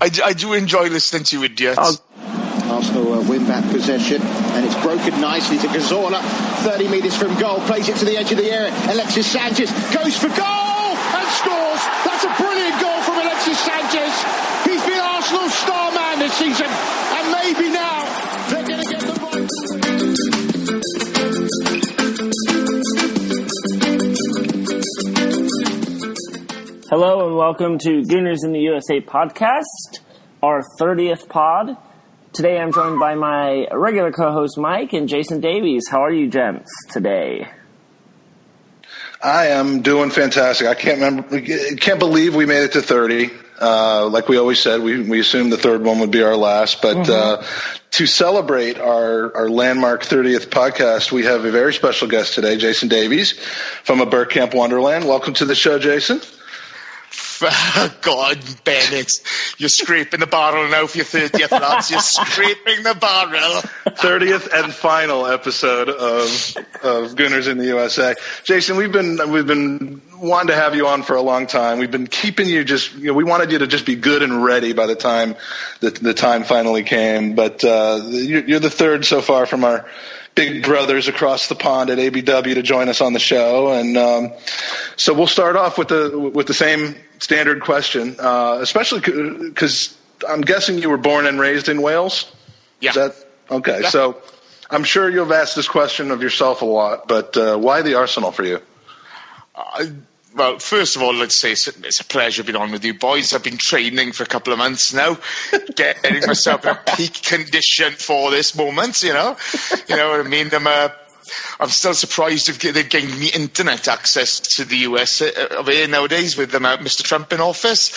I do enjoy listening to you idiots. Arsenal win back possession, and it's broken nicely to Cazorla, 30 metres from goal, plays it to the edge of the area. Alexis Sanchez goes for goal and scores. That's a brilliant goal from Alexis Sanchez. He's been Arsenal's star man this season, and maybe now they're going to get the right. Hello and welcome to Gooners in the USA podcast, our 30th pod. Today I'm joined by my regular co-host Mike and Jason Davies. How are you gents today? I am doing fantastic. I can't believe we made it to 30. Like we always said, we assumed the third one would be our last. But to celebrate our landmark 30th podcast, we have a very special guest today, Jason Davies from A Bergkamp Wonderland. Welcome to the show, Jason. God, Bennett, you're scraping the barrel now for your 30th, lads. You're scraping the barrel. 30th and final episode of Gooners in the USA. Jason, we've been wanting to have you on for a long time. We've been keeping you we wanted you to just be good and ready by the time the time finally came. But you're the third so far from our big brothers across the pond at ABW to join us on the show, and so we'll start off with the same standard question, especially because I'm guessing you were born and raised in Wales. Yeah. Is that okay? Yeah. So I'm sure you've asked this question of yourself a lot, but why the Arsenal for you? Well, first of all, let's say it's a pleasure being on with you boys. I've been training for a couple of months now, getting myself in a peak condition for this moment, you know what I mean? I'm still surprised if they've gained me internet access to the US of A nowadays with Mr. Trump in office.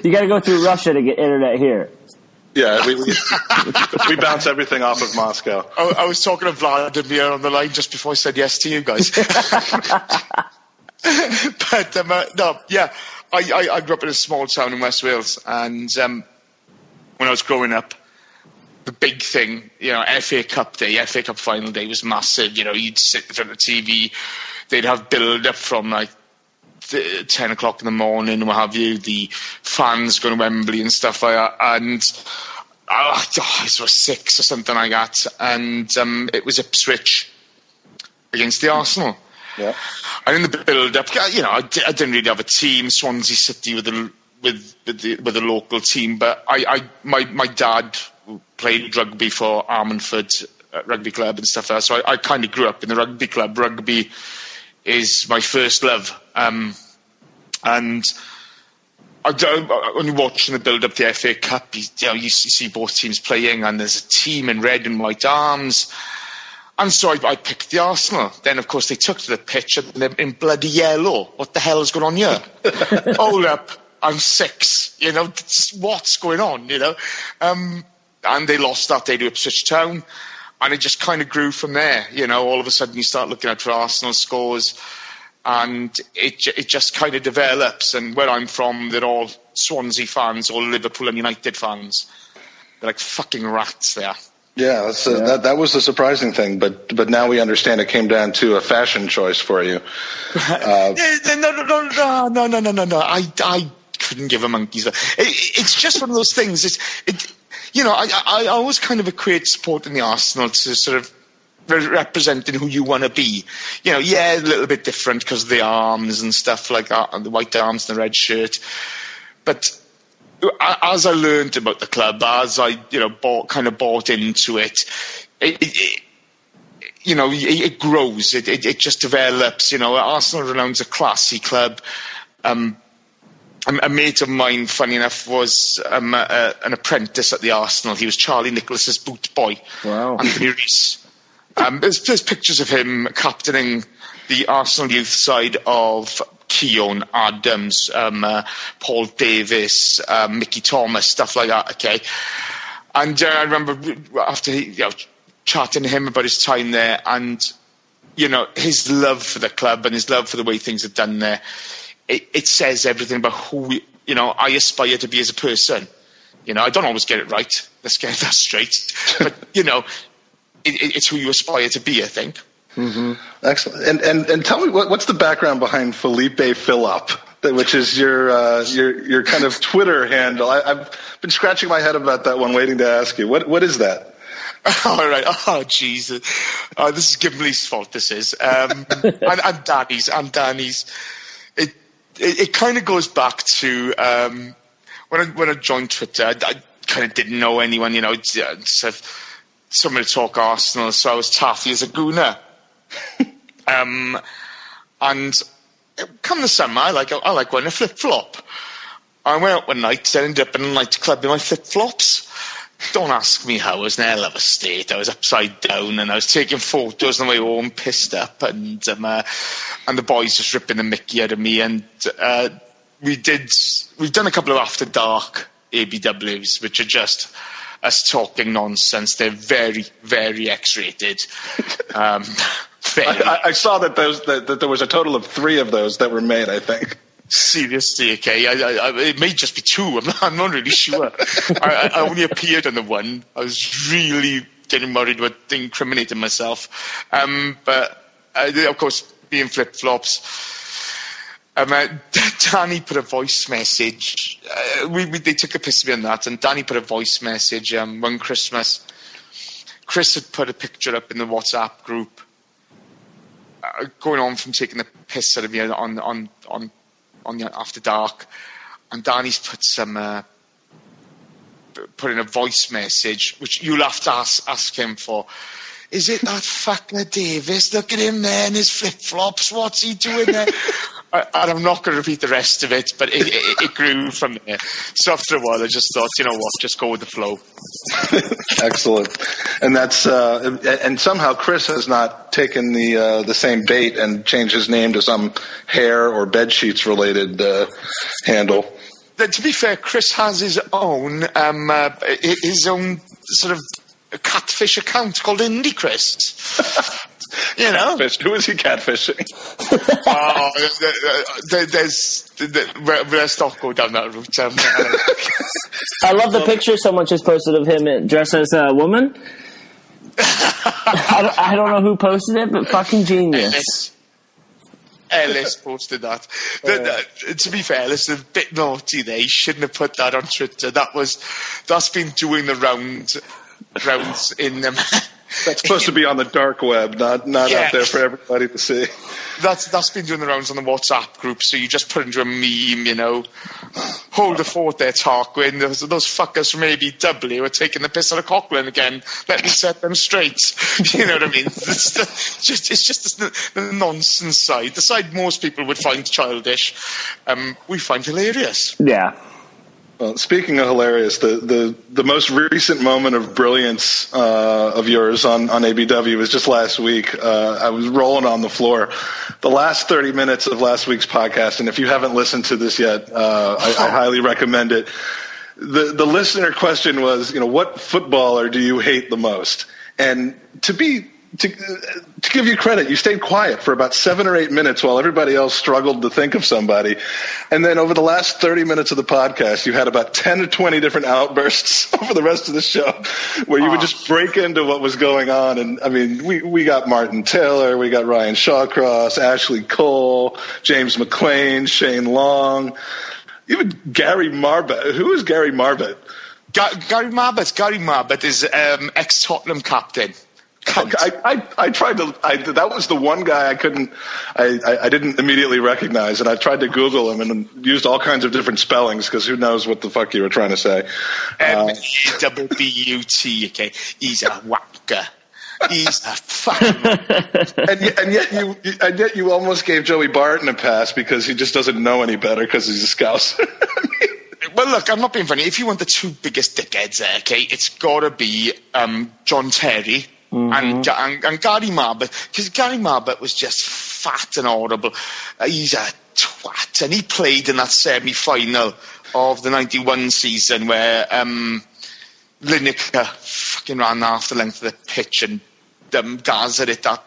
You got to go through Russia to get internet here. Yeah, we bounce everything off of Moscow. I was talking to Vladimir on the line just before I said yes to you guys. But I grew up in a small town in West Wales, and when I was growing up, the big thing, FA Cup day, FA Cup final day was massive. You'd sit in front of the TV, they'd have build up from like 10 o'clock in the morning, what have you, the fans going to Wembley and stuff like that, and I was 6 or something like that, and it was Ipswich against the Arsenal. Yeah. And in the build-up, I didn't really have a team. Swansea City with the local team, but my dad played rugby for Armanford Rugby Club and stuff like that, so I kind of grew up in the rugby club. Rugby is my first love, and when you're watching the build-up to the FA Cup, you see both teams playing, and there's a team in red and white arms. And so I picked the Arsenal. Then, of course, they took to the pitch and they're in bloody yellow. What the hell is going on here? Hold up, I'm 6. What's going on, And they lost that day to Ipswich Town. And it just kind of grew from there. All of a sudden you start looking out for Arsenal scores. And it just kind of develops. And where I'm from, they're all Swansea fans or Liverpool and United fans. They're like fucking rats there. Yeah, that was the surprising thing, but now we understand it came down to a fashion choice for you. No. I couldn't give a monkey's. It's just one of those things. I always kind of equate supporting the Arsenal to sort of representing who you want to be. A little bit different because of the arms and stuff like that, and the white arms and the red shirt, but as I learned about the club, as I bought into it, it grows. It just develops. Arsenal renown's a classy club. A mate of mine, funny enough, was an apprentice at the Arsenal. He was Charlie Nicholas's boot boy. Wow. Anthony Rees. There's pictures of him captaining the Arsenal youth side of Keown, Adams, Paul Davis, Mickey Thomas, stuff like that, okay? And I remember after chatting to him about his time there and, his love for the club and his love for the way things are done there, it says everything about who, I aspire to be as a person. I don't always get it right. Let's get that straight. But, it's who you aspire to be, I think. Mm-hmm. Excellent. And tell me, what's the background behind Felipe Philip? which is your kind of Twitter handle. I've been scratching my head about that one, waiting to ask you. What is that? All right. Oh, Jesus. This is Gimli's fault, this is. And Danny's. It kind of goes back to when I joined Twitter. I kind of didn't know anyone, someone to talk Arsenal, so I was taffy as a Gooner. And come the summer, I like wearing a flip-flop. I went out one night, I ended up in a nightclub in my flip-flops. Don't ask me how. I was in a hell of a state. I was upside down, and I was taking photos on the way home, pissed up, and the boys just ripping the mickey out of me. And we've done a couple of after dark ABWs, which are just us talking nonsense. They're very, very X-rated. I saw that there was a total of 3 of those that were made, I think. Seriously, okay. It may just be 2. I'm not really sure. I only appeared on the one. I was really getting worried about incriminating myself. But of course, being flip-flops. Danny put a voice message. They took a piss of me on that, and Danny put a voice message one Christmas. Chris had put a picture up in the WhatsApp group, going on from taking the piss out of me on the After Dark, and Danny's put in a voice message, which you'll have to ask him for. Is it that fucker Davis? Look at him there in his flip-flops. What's he doing there? And I'm not going to repeat the rest of it, but it grew from there. So after a while, I just thought, you know what, just go with the flow. Excellent. And that's and somehow Chris has not taken the same bait and changed his name to some hair or bed sheets related handle. To be fair, Chris has his own sort of catfish account called Indie Chris. You know, catfish. Who is he catfishing? Let's not go down that route. I love the picture someone just posted of him dressed as a woman. I don't know who posted it, but fucking genius. Ellis posted that. To be fair, Ellis is a bit naughty there. He shouldn't have put that on Twitter. That's been doing the rounds in them. That's supposed to be on the dark web, not out there for everybody to see. That's been doing the rounds on the WhatsApp group, so you just put into a meme, you know. Hold the fort there, Tarquin. Those fuckers from ABW are taking the piss out of Coughlin again. Let me set them straight. You know what I mean? It's just the nonsense side. The side most people would find childish. We find hilarious. Yeah. Well, speaking of hilarious, the most recent moment of brilliance of yours on ABW was just last week. I was rolling on the floor. The last 30 minutes of last week's podcast, and if you haven't listened to this yet, I highly recommend it. The listener question was, what footballer do you hate the most? And to give you credit, you stayed quiet for about 7 or 8 minutes while everybody else struggled to think of somebody. And then over the last 30 minutes of the podcast, you had about 10 or 20 different outbursts over the rest of the show where you would just break into what was going on. And, I mean, we got Martin Taylor, we got Ryan Shawcross, Ashley Cole, James McClain, Shane Long, even Gary Marbett. Who is Gary Marbett? Gary Marbett is ex-Tottenham captain. I tried to. That was the one guy I didn't immediately recognize, and I tried to Google him and used all kinds of different spellings because who knows what the fuck you were trying to say. M-E-B-B-U-T. Okay, he's a wanker. He's a fucking. and yet you almost gave Joey Barton a pass because he just doesn't know any better because he's a Scouser. Well, look, I'm not being funny. If you want the 2 biggest dickheads there, okay, it's got to be John Terry. Mm-hmm. And Gary Marbett, because Gary Marbett was just fat and horrible. He's a twat, and he played in that semi-final of the 91 season where Lineker fucking ran half the length of the pitch and Gaza hit that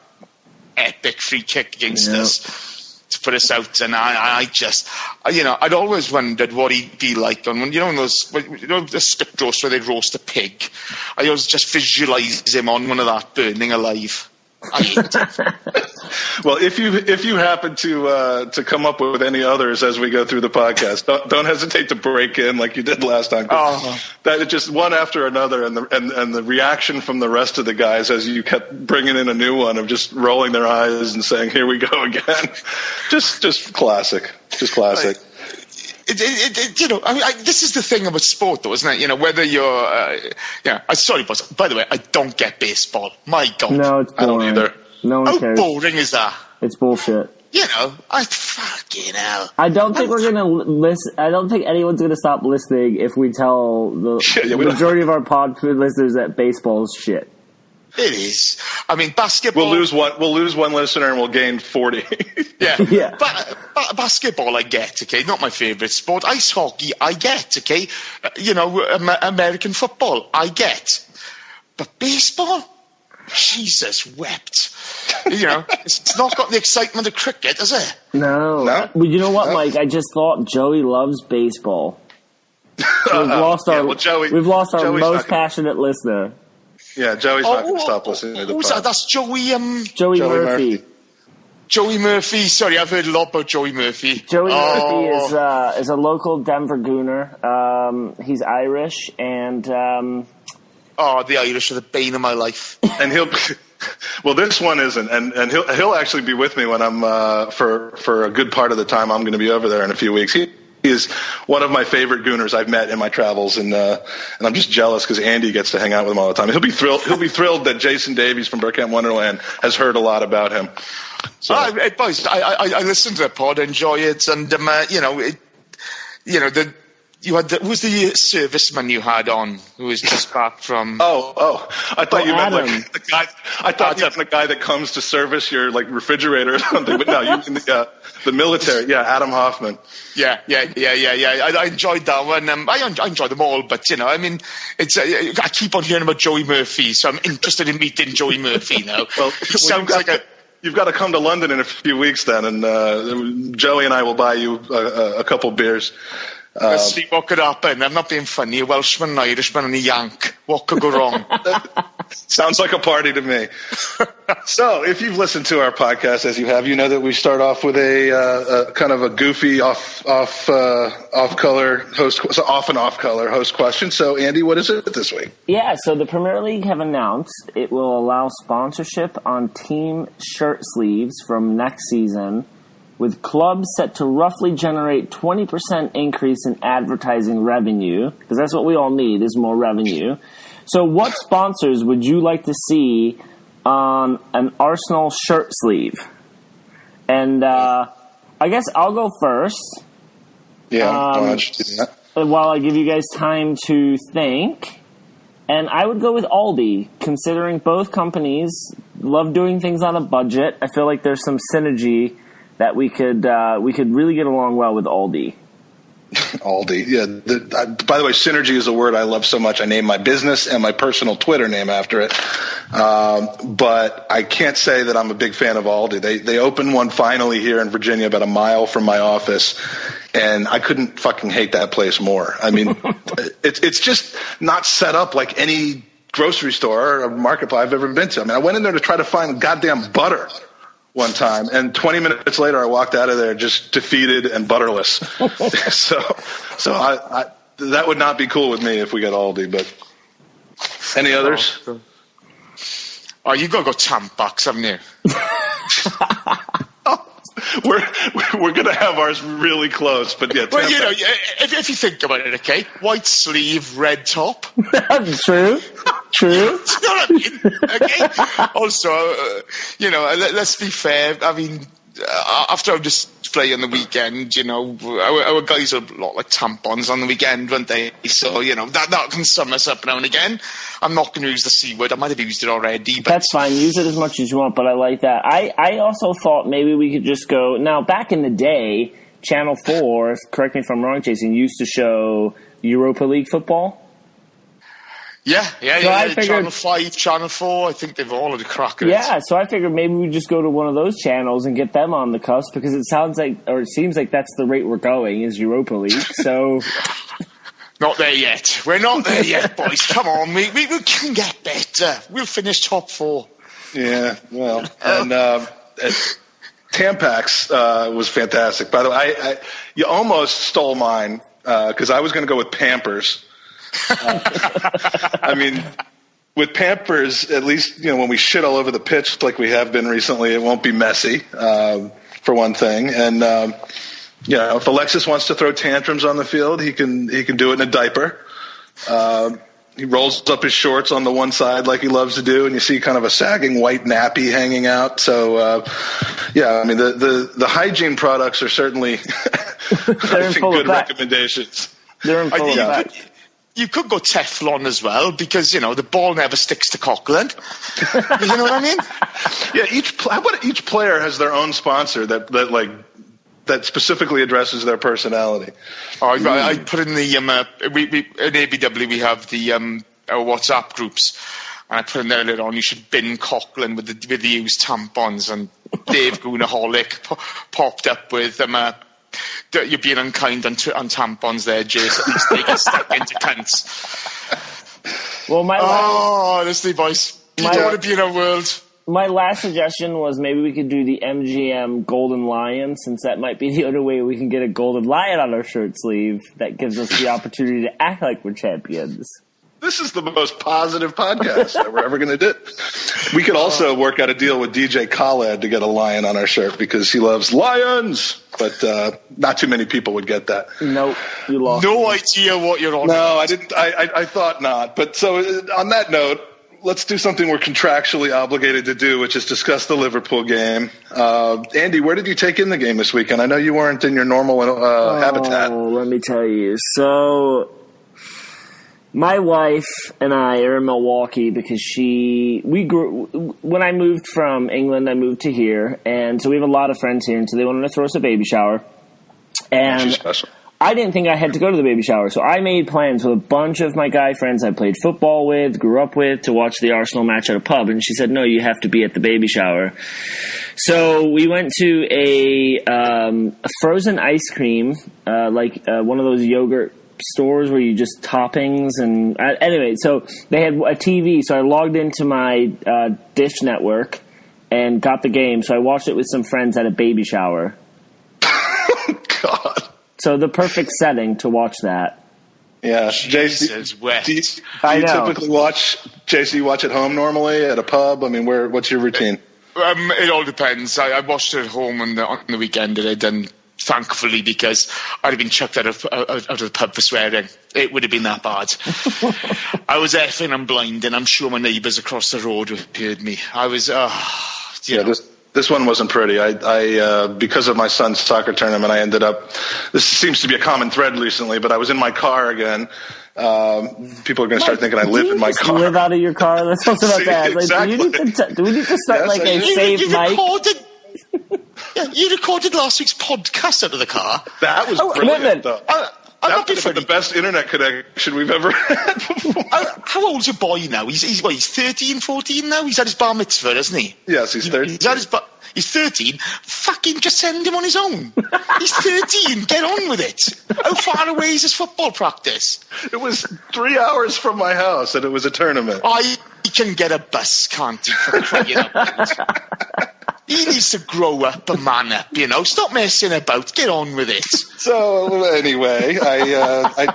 epic free kick against us to put us out. And I just, I'd always wondered what he'd be like on when, the spit roast where they roast a pig. I always just visualise him on one of that burning alive. I hate it. Well, if you happen to come up with any others as we go through the podcast, don't hesitate to break in like you did last time. That is just one after another, and the reaction from the rest of the guys as you kept bringing in a new one of just rolling their eyes and saying, "Here we go again." just classic, just classic. This is the thing about sport, though, isn't it? Whether you're, sorry, boss. By the way, I don't get baseball. My God, no, it's boring. I don't either. No one cares. How boring is that? It's bullshit. I fucking hell. I don't think we're gonna listen. I don't think anyone's gonna stop listening if we tell the majority of our pod listeners that baseball is shit. It is. I mean, basketball. We'll lose one listener and we'll gain 40. Yeah. But basketball, I get. Okay, not my favorite sport. Ice hockey, I get. Okay, American football, I get. But baseball, Jesus wept. It's not got the excitement of cricket, has it? No. Well, you know what, Mike? I just thought Joey loves baseball. So we've lost our most passionate listener. Yeah, Joey's not going to stop listening to the pod. That? That's Joey. Joey Murphy. Joey Murphy. Sorry, I've heard a lot about Joey Murphy. Joey Murphy is a local Denver Gooner. He's Irish, and the Irish are the bane of my life. And this one isn't, and he'll actually be with me when I'm for a good part of the time. I'm going to be over there in a few weeks. He is one of my favorite Gooners I've met in my travels, and I'm just jealous because Andy gets to hang out with him all the time. He'll be thrilled that Jason Davies from Bergkamp Wonderland has heard a lot about him. So, boys, I listen to the pod, enjoy it, and you had who's the serviceman you had on who was just back from? I thought you meant like the guy. I thought you meant the guy that comes to service your refrigerator or something. But no, you mean the military. Yeah, Adam Hoffman. Yeah. I enjoyed that one. I enjoyed them all, but it's I keep on hearing about Joey Murphy, so I'm interested in meeting Joey Murphy now. Well, you've got to come to London in a few weeks then, and Joey and I will buy you a couple beers. Let's see what could happen. I'm not being funny. A Welshman, an Irishman, and a Yank. What could go wrong? Sounds like a party to me. So, if you've listened to our podcast as you have, you know that we start off with a kind of a goofy off color host question. So, Andy, what is it this week? Yeah, so the Premier League have announced it will allow sponsorship on team shirt sleeves from next season, with clubs set to roughly generate 20% increase in advertising revenue, because that's what we all need is more revenue. So what sponsors would you like to see on an Arsenal shirt sleeve? And I guess I'll go first. Yeah, why don't you do that? While I give you guys time to think. And I would go with Aldi, considering both companies love doing things on a budget. I feel like there's some synergy that we could really get along well with Aldi. Aldi, yeah. By the way, synergy is a word I love so much. I named my business and my personal Twitter name after it. But I can't say that I'm a big fan of Aldi. They opened one finally here in Virginia, about a mile from my office, and I couldn't fucking hate that place more. I mean, it's just not set up like any grocery store or marketplace I've ever been to. I mean, I went in there to try to find goddamn butter one time, and 20 minutes later I walked out of there just defeated and butterless. so I that would not be cool with me if we got Aldi. But any others? You gotta go Tampax, haven't you? We're gonna have ours really close, but yeah. Well, if you think about it, okay, white sleeve, red top. True. You know what I mean? Okay. Also, let's be fair. I mean, after our display on the weekend, our guys are a lot like tampons on the weekend, weren't they? So that can sum us up now and again. I'm not going to use the C word. I might have used it already. But that's fine. Use it as much as you want, but I like that. I also thought maybe we could just go... Now, back in the day, Channel 4, correct me if I'm wrong, Jason, used to show Europa League football. Yeah. I figured, Channel 5, Channel 4, I think they've all had a crack at it. Yeah, so I figured maybe we just go to one of those channels and get them on the cusp, because it seems like that's the rate we're going, is Europa League, so... Not there yet. We're not there yet, boys. Come on, we can get better. We'll finish top 4. Yeah, well, and Tampax was fantastic. By the way, you almost stole mine because I was going to go with Pampers. I mean, with Pampers, at least when we shit all over the pitch like we have been recently, it won't be messy for one thing. And if Alexis wants to throw tantrums on the field, he can do it in a diaper. He rolls up his shorts on the one side like he loves to do, and you see kind of a sagging white nappy hanging out. So, I mean, the hygiene products are certainly I think good recommendations. They're in full effect. You could go Teflon as well because, the ball never sticks to Coquelin. You know what I mean? Yeah, how about each player has their own sponsor that specifically addresses their personality? I put in the in ABW we have the our WhatsApp groups, and I put in there later on you should bin Coquelin with the used tampons, and Dave Goonerholic popped up with you're being unkind on tampons there, Jace. At least they get stuck into cunts. Well, honestly, boys, you don't want to be in our world. My last suggestion was maybe we could do the MGM Golden Lion, since that might be the only way we can get a golden lion on our shirt sleeve. That gives us the opportunity to act like we're champions. This is the most positive podcast that we're ever going to do. We could also work out a deal with DJ Khaled to get a lion on our shirt because he loves lions, but not too many people would get that. Nope, you lost. No idea what you're on. No, I didn't. I thought not. But so on that note, let's do something we're contractually obligated to do, which is discuss the Liverpool game. Andy, where did you take in the game this weekend? I know you weren't in your normal habitat. Let me tell you. So my wife and I are in Milwaukee because when I moved from England, I moved to here. And so we have a lot of friends here. And so they wanted to throw us a baby shower. And I didn't think I had to go to the baby shower, so I made plans with a bunch of my guy friends I played football with, grew up with, to watch the Arsenal match at a pub. And she said, no, you have to be at the baby shower. So we went to a frozen ice cream, one of those yogurt stores where you just toppings. And anyway, so they had a TV, so I logged into my Dish Network and got the game. So I watched it with some friends at a baby shower. God. So the perfect setting to watch that. Yeah, Jesus, wet. Do you typically watch? Jason, you watch at home normally at a pub? I mean, what's your routine? It all depends. I watched it at home on the weekend, and thankfully, because I'd have been chucked out of the pub for swearing. It would have been that bad. I was effing and blind, and I'm sure my neighbours across the road heard me. I was, This one wasn't pretty. I because of my son's soccer tournament, I ended up. This seems to be a common thread recently, but I was in my car again. People are going to start thinking I live in my car. Live out of your car? That's what I was about to ask. Exactly. Do we need to start a save Mike? You recorded last week's podcast out of the car. That was brilliant, though. That would be the best internet connection we've ever had before. How old's your boy now? He's 13, 14 now? He's had his bar mitzvah, hasn't he? Yes, he's 13. He's 13. Fucking just send him on his own. He's 13. Get on with it. How far away is his football practice? It was 3 hours from my house, and it was a tournament. He can get a bus, can't he, for crying out loud? He needs to grow up and man up, Stop messing about. Get on with it. So anyway, I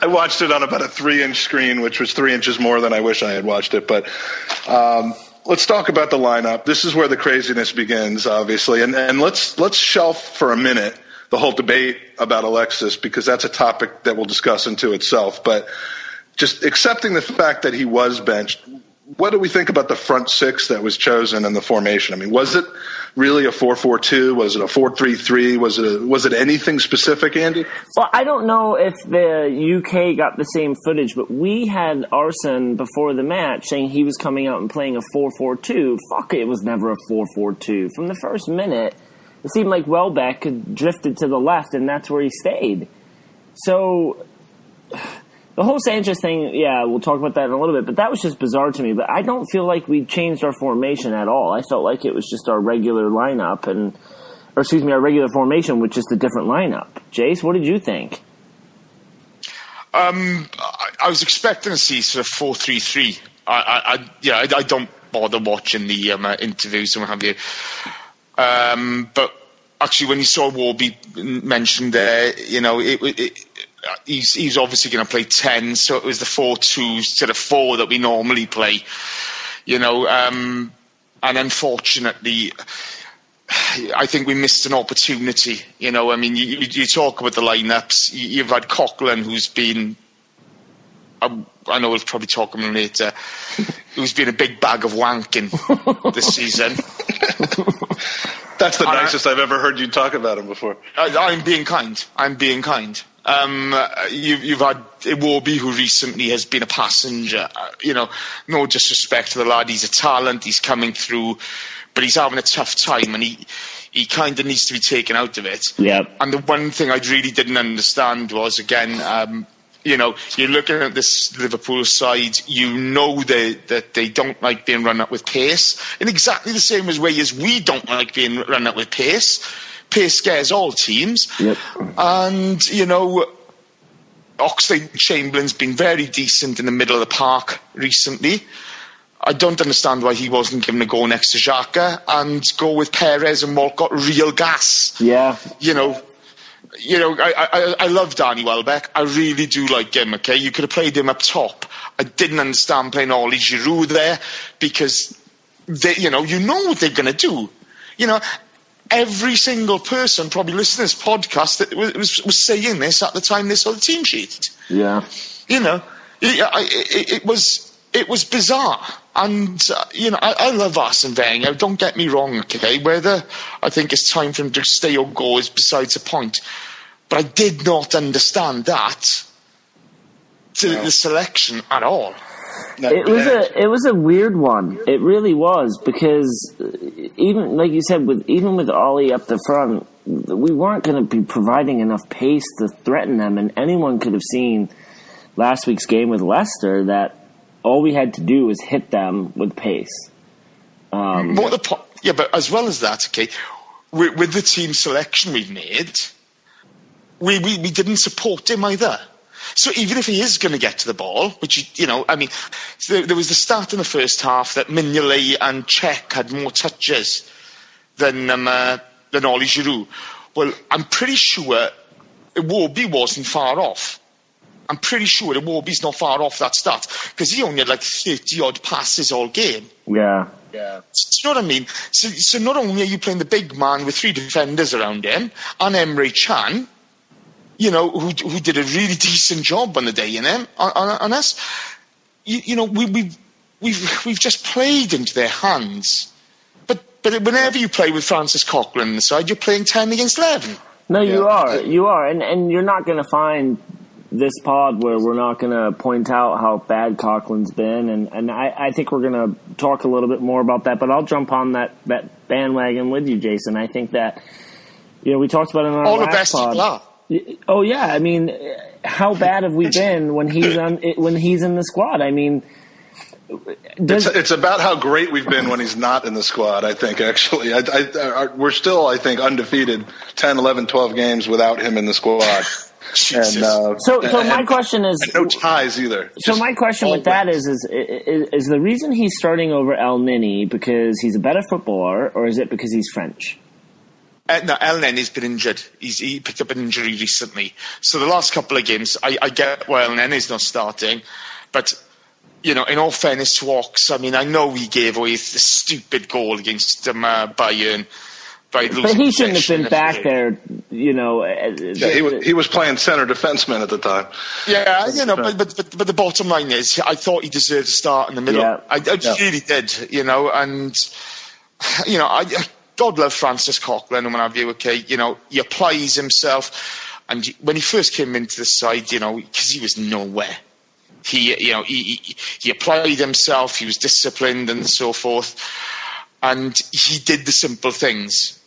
watched it on about a 3-inch screen, which was 3 inches more than I wish I had watched it. But let's talk about the lineup. This is where the craziness begins, obviously, and let's shelf for a minute the whole debate about Alexis, because that's a topic that we'll discuss into itself. But just accepting the fact that he was benched. What do we think about the front six that was chosen in the formation? I mean, was it really a 4-4-2? Was it a 4-3-3? Was it anything specific, Andy? Well, I don't know if the UK got the same footage, but we had Arsene before the match saying he was coming out and playing a 4-4-2. Fuck, it was never a 4-4-2. From the first minute, it seemed like Welbeck had drifted to the left, and that's where he stayed. So the whole Sanchez thing, yeah, we'll talk about that in a little bit, but that was just bizarre to me. But I don't feel like we changed our formation at all. I felt like it was just our regular lineup, our regular formation with just a different lineup. Jace, what did you think? I was expecting to see sort of 4-3-3. I don't bother watching the interviews and what have you. But actually, when you saw Warby mentioned there, he's obviously going to play 10, so it was the 4-2 instead of 4 that we normally play. And unfortunately, I think we missed an opportunity. You talk about the lineups. You've had Coughlin, who's been, I know we'll probably talk about him later, who's been a big bag of wanking this season. That's the nicest I've ever heard you talk about him before. I'm being kind. You've had Iwobi, who recently has been a passenger. No disrespect to the lad. He's a talent. He's coming through, but he's having a tough time, and he kind of needs to be taken out of it. Yeah. And the one thing I really didn't understand was, again, you're looking at this Liverpool side, that they don't like being run up with pace, in exactly the same way as we don't like being run up with pace. Pace scares all teams. Yep. And, Oxlade-Chamberlain's been very decent in the middle of the park recently. I don't understand why he wasn't given a go next to Xhaka, and go with Perez and Walcott, real gas. Yeah. I love Danny Welbeck. I really do like him, okay? You could have played him up top. I didn't understand playing Oli Giroud there because, you know what they're going to do. Every single person probably listening to this podcast that was saying this at the time they saw the team sheet. Yeah. It was bizarre. And, I love Arsene Wenger, don't get me wrong, okay? Whether I think it's time for him to stay or go is besides the point. But I did not understand that the selection at all. It was a weird one. It really was, because even, like you said, with Ollie up the front, we weren't going to be providing enough pace to threaten them, and anyone could have seen last week's game with Leicester that all we had to do was hit them with pace. But as well as that, okay, with the team selection we've made, we didn't support him either. So even if he is going to get to the ball, which, there was the start in the first half that Mignolet and Cech had more touches than Oli Giroud. Well, I'm pretty sure Iwobi wasn't far off. I'm pretty sure Iwobi's not far off that start, because he only had like 30-odd passes all game. Yeah. Do you know what I mean? So not only are you playing the big man with 3 defenders around him, and Emre Can, who did a really decent job on the day on us, we've just played into their hands. But whenever you play with Francis Coughlin on the side, you're playing 10 against 11. No, you are, and you're not going to find this pod where we're not going to point out how bad Coughlin's been, and I think we're going to talk a little bit more about that, but I'll jump on that bandwagon with you, Jason. I think that, we talked about it on our last pod. Oh yeah, I mean, how bad have we been when he's in the squad? I mean, it's about how great we've been when he's not in the squad, I think, actually. We're still, I think, undefeated 10, 11, 12 games without him in the squad. And, so my question is, no ties either. So my question with that is the reason he's starting over El Nini because he's a better footballer, or is it because he's French? No, El Neni's been injured. He picked up an injury recently. So the last couple of games, I get why El Neni's not starting, but in all fairness to Ox, I mean, I know he gave away the stupid goal against Bayern. But he shouldn't have been back there, he was playing center defenseman at the time. Yeah, but the bottom line is, I thought he deserved to start in the middle. Yeah. I really did, and God love Francis Coughlin and what have you. Okay, he applies himself, and when he first came into the side, because he was nowhere. He applied himself. He was disciplined and so forth, and he did the simple things.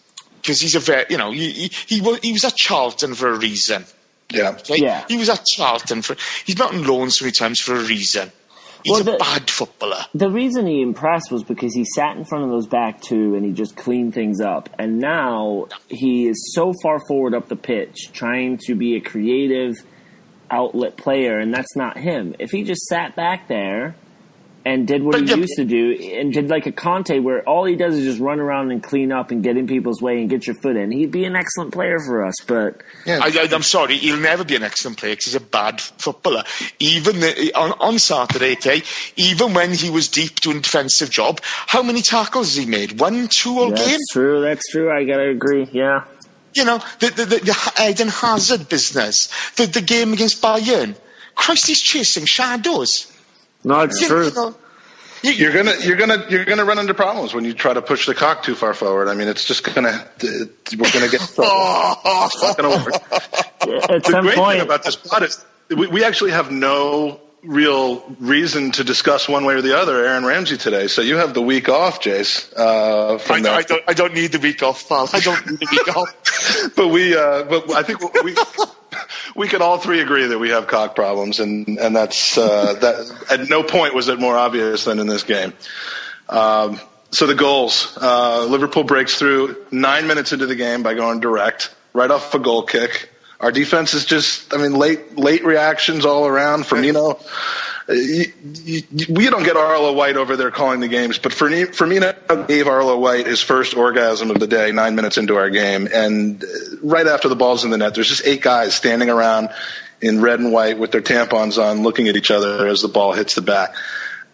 Because he's a very, he was at Charlton for a reason. Yeah. Okay? Yeah. He was at Charlton he's not on loan so many times for a reason. He's a bad footballer. The reason he impressed was because he sat in front of those back two and he just cleaned things up. And now he is so far forward up the pitch trying to be a creative outlet player, and that's not him. If he just sat back there and did what he used to do, and did like a Conte where all he does is just run around and clean up and get in people's way and get your foot in. He'd be an excellent player for us, but... Yeah. I'm sorry, he'll never be an excellent player because he's a bad footballer. Even on Saturday, okay, even when he was deep doing a defensive job, how many tackles has he made? 1, 2 all game? That's true, I gotta agree, yeah. You know, the Eden Hazard business, the game against Bayern, Christ, he's chasing shadows. No, it's true. You're gonna run into problems when you try to push the cock too far forward. I mean, it's just we're gonna get in trouble. It's not gonna work. The great thing about this pod is we actually have no real reason to discuss one way or the other Aaron Ramsey today. So you have the week off, Jace. I don't need the week off, pal. I don't need the week off. But I think we can all three agree that we have cock problems, and that's that. At no point was it more obvious than in this game. So the goals: Liverpool breaks through 9 minutes into the game by going direct right off a goal kick. Our defense is just, late reactions all around. Firmino, we don't get Arlo White over there calling the games, but Firmino gave Arlo White his first orgasm of the day 9 minutes into our game. And right after the ball's in the net, there's just 8 guys standing around in red and white with their tampons on, looking at each other as the ball hits the bat.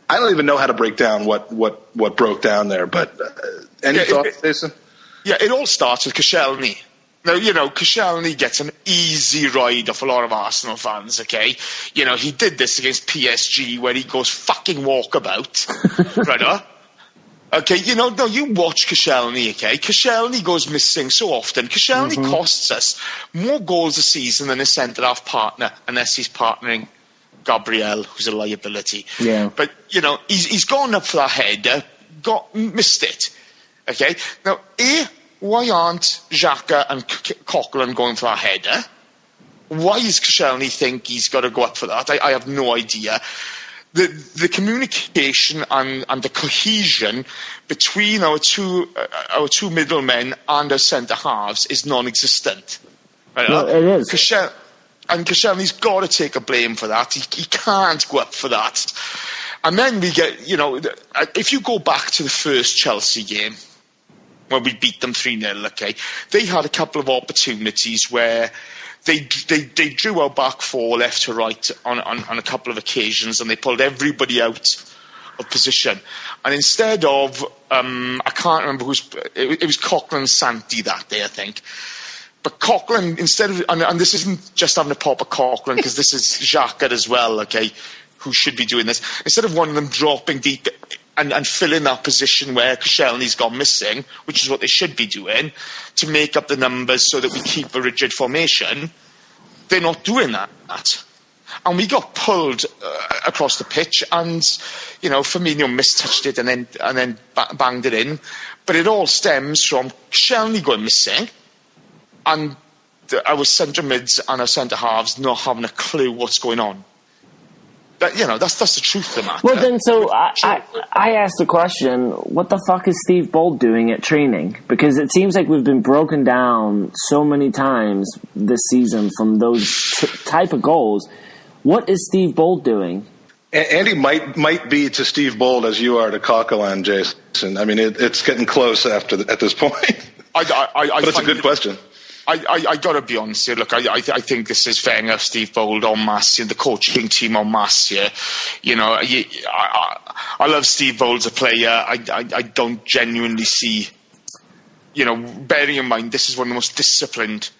I don't even know how to break down what broke down there, but any thoughts, Jason? Yeah, it all starts with Koscielny. Now, Koscielny gets an easy ride off a lot of Arsenal fans, okay? He did this against PSG where he goes fucking walkabout, right? Okay, no, you watch Koscielny, okay? Koscielny goes missing so often. Koscielny costs us more goals a season than his centre-half partner, unless he's partnering Gabriel, who's a liability. Yeah. But, he's gone up for that header, missed it, okay? Now, why aren't Xhaka and Coquelin going for that header? Why does Koscielny think he's got to go up for that? I have no idea. The communication and the cohesion between our two middlemen and our centre halves is non-existent. Right? No, it is. Koscielny's got to take a blame for that. He can't go up for that. And then we get, if you go back to the first Chelsea game, when we beat them 3-0, okay, they had a couple of opportunities where they drew our back four left to right on a couple of occasions, and they pulled everybody out of position. And instead of, I can't remember it was Coquelin and Santi that day, I think. But Coquelin, instead of, and this isn't just having a pop at Coquelin, because this is Xhaka as well, okay, who should be doing this. Instead of one of them dropping deep and filling that position where Koscielny's gone missing, which is what they should be doing, to make up the numbers so that we keep a rigid formation, they're not doing that. And we got pulled across the pitch, and Firmino mistouched it and then banged it in. But it all stems from Koscielny going missing, and our centre mids and our centre halves not having a clue what's going on. That's the truth of the matter. Well, then, so I asked the question: what the fuck is Steve Bold doing at training? Because it seems like we've been broken down so many times this season from those type of goals. What is Steve Bold doing? Andy might be to Steve Bold as you are to Coquelin, Jason. I mean, it's getting close at this point. But it's a good question. I got to be honest here. Look, I think this is Wenger, Steve Bold en masse, the coaching team en masse here. I love Steve Bold as a player. I don't genuinely see, bearing in mind this is one of the most disciplined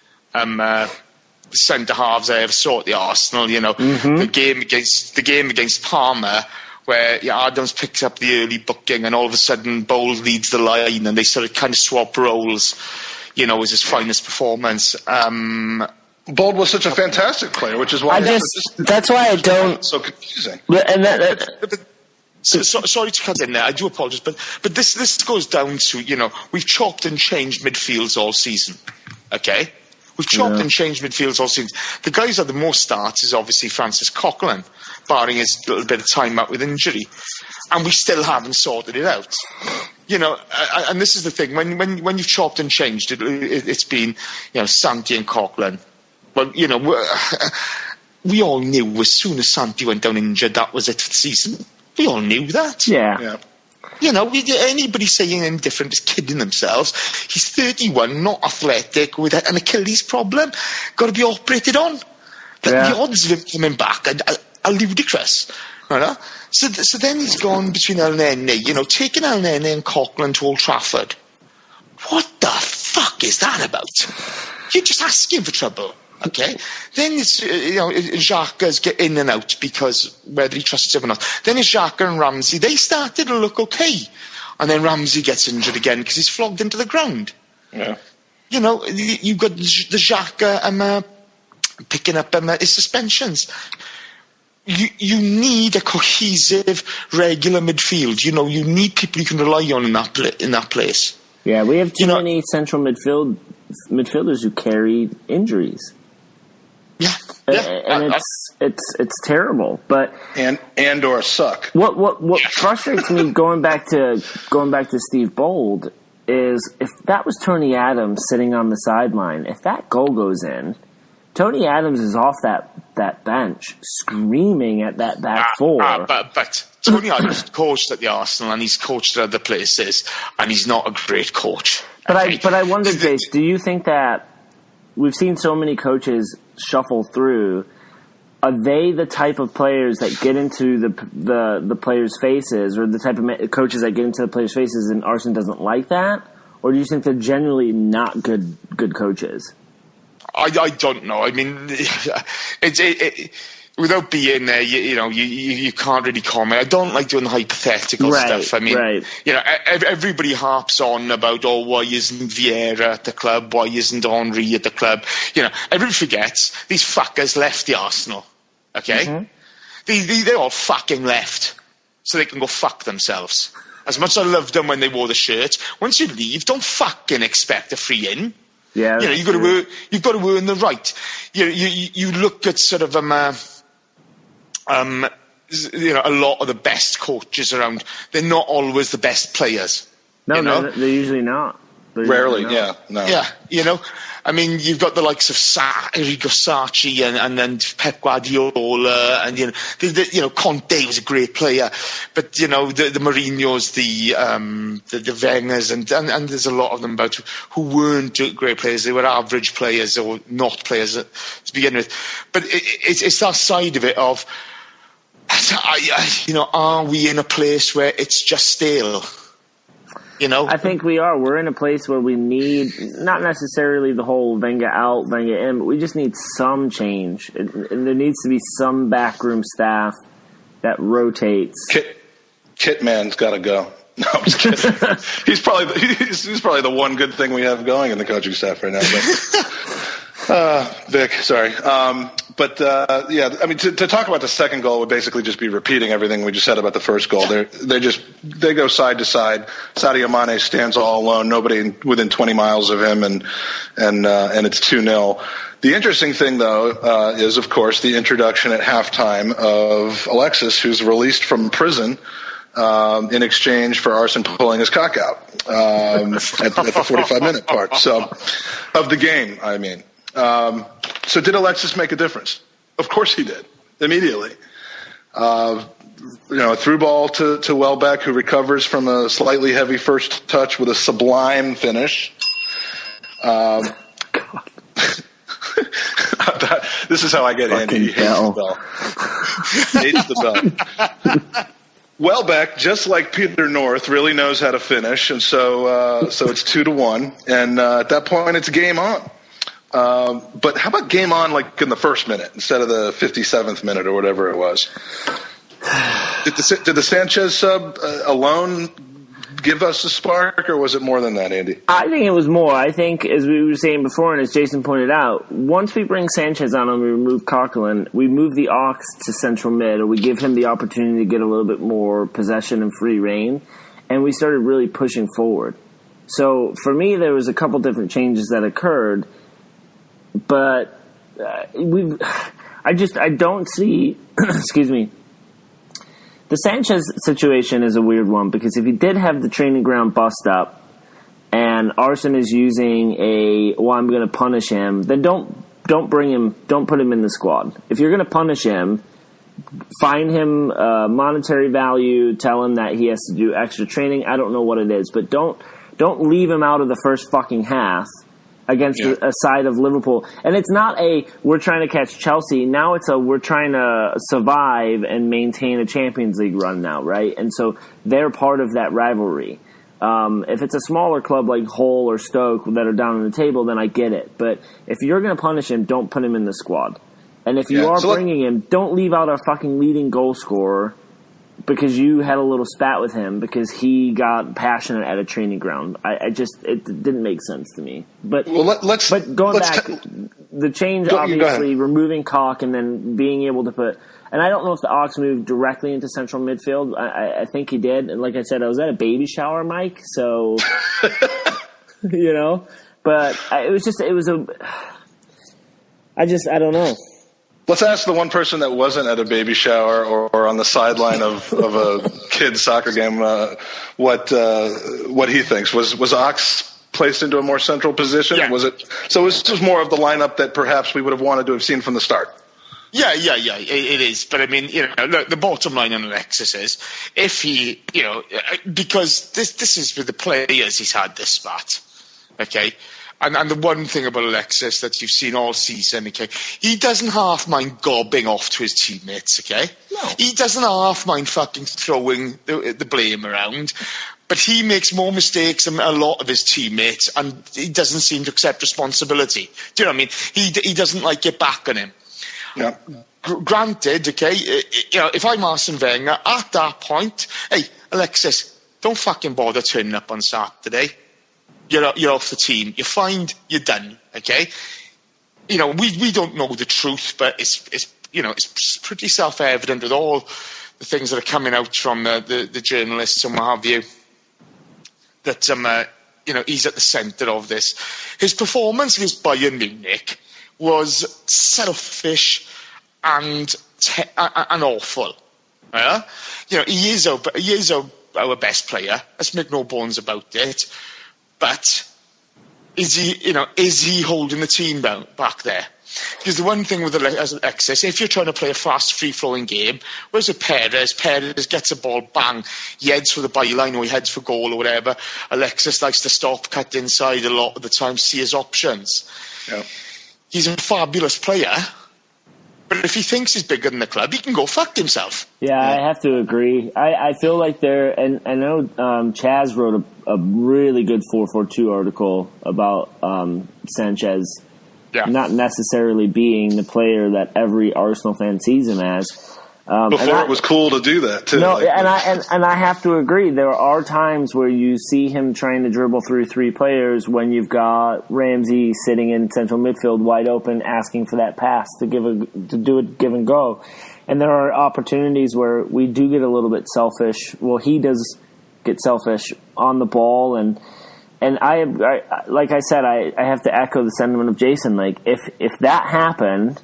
centre halves I ever saw at the Arsenal. The game against Parma, where Adams picks up the early booking, and all of a sudden Bold leads the line, and they sort of kind of swap roles. Was his finest performance. Bold was such a fantastic player, which is why that's why I don't. So confusing. Sorry to cut in there. I do apologise, but this goes down to we've chopped and changed midfields all season. Okay, we've chopped and changed midfields all season. The guys that the most starts is obviously Francis Coquelin, barring his little bit of time out with injury, and we still haven't sorted it out. And this is the thing, when you've chopped and changed, it's been, Santi and Coquelin. Well, we all knew as soon as Santi went down injured, that was it for the season. We all knew that. Yeah. You know, anybody saying anything different is kidding themselves. He's 31, not athletic, with an Achilles problem. Got to be operated on. The odds of him coming back are ludicrous. Right? So then he's gone between LNA, you know, taking LNA and Coughlin to Old Trafford. What the fuck is that about? You're just asking for trouble. Okay, then it's Xhaka's get in and out because whether he trusts him or not. Then it's Xhaka and Ramsey. They started to look okay, and then Ramsey gets injured again because he's flogged into the ground. Yeah, you know, you've got the Xhaka picking up his suspensions. You need a cohesive, regular midfield. You know, you need people you can rely on in that place. Yeah, we have too many central midfielders who carry injuries. Yeah, and it's terrible. But and or suck. What frustrates me going back to Steve Bold is if that was Tony Adams sitting on the sideline, if that goal goes in, Tony Adams is off that bench screaming at that back four. But Tony Adams coached at the Arsenal and he's coached at other places, and he's not a great coach. But I wonder, Jace, do you think that we've seen so many coaches shuffle through? Are they the type of players that get into the players' faces, or the type of coaches that get into the players' faces and Arsene doesn't like that? Or do you think they're generally not good coaches? I don't know. I mean, without being there, you can't really comment. I don't like doing the hypothetical stuff. I mean, everybody harps on about, why isn't Vieira at the club? Why isn't Henry at the club? You know, everybody forgets these fuckers left the Arsenal. Okay, they all fucking left so they can go fuck themselves. As much as I loved them when they wore the shirt, once you leave, don't fucking expect a free in. Yeah, you've got to earn the right. You look at sort of a lot of the best coaches around. They're not always the best players. No, they're usually not. Rarely, yeah, no. Yeah, I mean, you've got the likes of Enrico Sarchi and then Pep Guardiola, and Conte was a great player, but the Mourinhos, the Wengers, and there's a lot of them about who weren't great players. They were average players or not players to begin with. But it's that side of it of, are we in a place where it's just stale? I think we are. We're in a place where we need not necessarily the whole Wenger out, Wenger in, but we just need some change. And there needs to be some backroom staff that rotates. Kit man's got to go. No, I'm just kidding. he's probably the one good thing we have going in the coaching staff right now. Vic, sorry. I mean, to talk about the second goal would basically just be repeating everything we just said about the first goal. They go side to side. Sadio Mane stands all alone, nobody within 20 miles of him, and it's 2-0. The interesting thing, though, is of course the introduction at halftime of Alexis, who's released from prison in exchange for Arsene pulling his cock out at the 45-minute part. So of the game, I mean. So did Alexis make a difference? Of course he did, immediately. A through ball to Welbeck, who recovers from a slightly heavy first touch with a sublime finish. This is how I get Andy. He hates the bell. Hates the bell. Welbeck, just like Peter North, really knows how to finish, and so it's 2-1, and at that point it's game on. But how about game on like in the first minute instead of the 57th minute or whatever it was? Did the Sanchez sub alone give us a spark, or was it more than that, Andy? I think it was more. I think, as we were saying before and as Jason pointed out, once we bring Sanchez on and we remove Coughlin, we move the Ox to central mid, or we give him the opportunity to get a little bit more possession and free reign, and we started really pushing forward. So for me, there was a couple different changes that occurred. But I don't see, excuse me, the Sanchez situation is a weird one, because if he did have the training ground bust up and Arsene is using I'm going to punish him, then don't put him in the squad. If you're going to punish him, find him monetary value, tell him that he has to do extra training. I don't know what it is, but don't leave him out of the first fucking half against a side of Liverpool. And it's not we're trying to catch Chelsea. Now it's we're trying to survive and maintain a Champions League run now, right? And so they're part of that rivalry. If it's a smaller club like Hull or Stoke that are down on the table, then I get it. But if you're going to punish him, don't put him in the squad. And if you are bringing him, don't leave out our fucking leading goal scorer because you had a little spat with him because he got passionate at a training ground. It didn't make sense to me. But going back, the change, obviously, removing Koch and then being able to put – and I don't know if the Ox moved directly into central midfield. I think he did. And like I said, I was at a baby shower, Mike, so – you know. But I don't know. Let's ask the one person that wasn't at a baby shower or on the sideline of a kid's soccer game what he thinks. Was Ox placed into a more central position? Yeah. Was it? So this was more of the lineup that perhaps we would have wanted to have seen from the start. Yeah, it is. But I mean, look, the bottom line on Alexis is if he, because this is with the players he's had this spat, okay. And the one thing about Alexis that you've seen all season, okay, he doesn't half mind gobbing off to his teammates, okay? No. He doesn't half mind fucking throwing the blame around, but he makes more mistakes than a lot of his teammates, and he doesn't seem to accept responsibility. Do you know what I mean? He doesn't like get back on him. Yeah. Granted, okay, if I'm Arsene Wenger, at that point, hey, Alexis, don't fucking bother turning up on Saturday. You're off the team. You're fined. You're done. Okay. We don't know the truth, but it's pretty self-evident with all the things that are coming out from the journalists and what have you. That he's at the centre of this. His performance against Bayern Munich was selfish and awful. Yeah. He is our best player. Let's make no bones about it. But is he holding the team back there? Because the one thing with Alexis, if you're trying to play a fast, free-flowing game, where's it Perez? Perez gets a ball, bang, he heads for the byline or he heads for goal or whatever. Alexis likes to stop, cut inside a lot of the time, see his options. Yeah. He's a fabulous player. But if he thinks he's bigger than the club, he can go fuck himself. Yeah, I have to agree. I feel like and I know Chaz wrote a really good 442 article about Sanchez not necessarily being the player that every Arsenal fan sees him as. Before it was cool to do that too. No, and I have to agree. There are times where you see him trying to dribble through three players when you've got Ramsey sitting in central midfield wide open, asking for that pass to do a give and go. And there are opportunities where we do get a little bit selfish. Well, he does get selfish on the ball, and I like I said, I have to echo the sentiment of Jason. Like if that happened,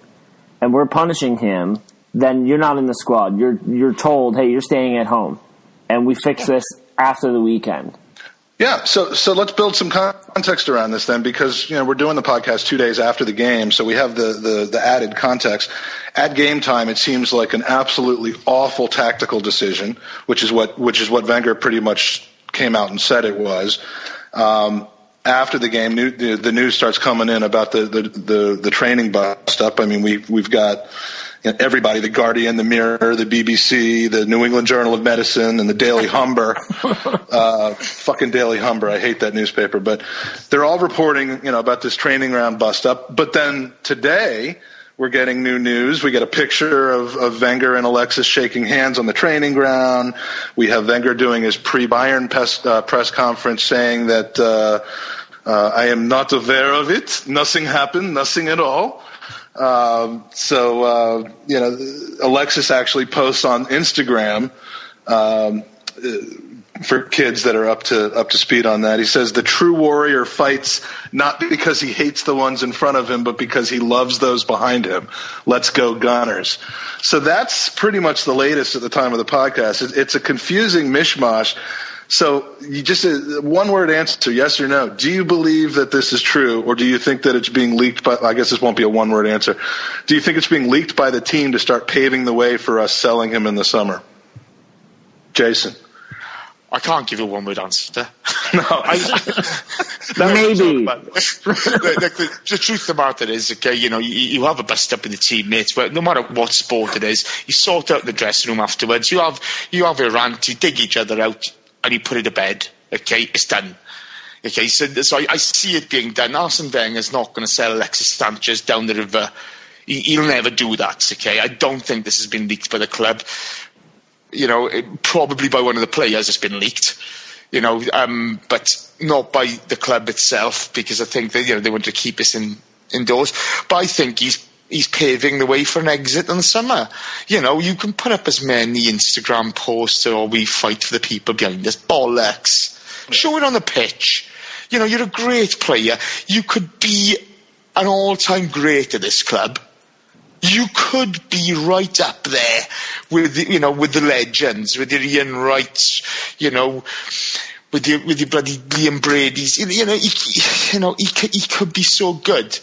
and we're punishing him, then you're not in the squad. You're told, hey, you're staying at home, and we fix this after the weekend. Yeah, so let's build some context around this then, because we're doing the podcast 2 days after the game, so we have the added context. At game time, it seems like an absolutely awful tactical decision, which is what Wenger pretty much came out and said it was. After the game, the news starts coming in about the training bust up. I mean, we've got everybody, the Guardian, the Mirror, the BBC, the New England Journal of Medicine, and the Daily Humber. Fucking Daily Humber. I hate that newspaper. But they're all reporting, about this training ground bust up. But then today, we're getting new news. We get a picture of Wenger and Alexis shaking hands on the training ground. We have Wenger doing his pre-Bayern press conference saying that I am not aware of it. Nothing happened. Nothing at all. Alexis actually posts on Instagram for kids that are up to speed on that. He says the true warrior fights not because he hates the ones in front of him, but because he loves those behind him. Let's go Gunners. So that's pretty much the latest at the time of the podcast. It's a confusing mishmash So you just one word answer, yes or no. Do you believe that this is true, or do you think that it's being leaked by, I guess this won't be a one word answer. Do you think it's being leaked by the team to start paving the way for us selling him in the summer? Jason. I can't give a one word answer. No. Maybe. The truth about it is, okay, you have a bust up with the teammates, but no matter what sport it is, you sort out the dressing room afterwards. You have a rant, you dig each other out, and you put it to bed. Okay, it's done. Okay, so I see it being done. Arsene Wenger's not going to sell Alexis Sanchez down the river. He'll never do that. Okay, I don't think this has been leaked by the club. Probably by one of the players it's been leaked, but not by the club itself, because I think that, they want to keep us indoors. But I think he's paving the way for an exit in the summer. You can put up as many Instagram posts or we fight for the people behind us. Bollocks. Show it on the pitch. You're a great player. You could be an all-time great at this club. You could be right up there with the legends, with your Ian Wrights, with your bloody Liam Brady's. He could be so good.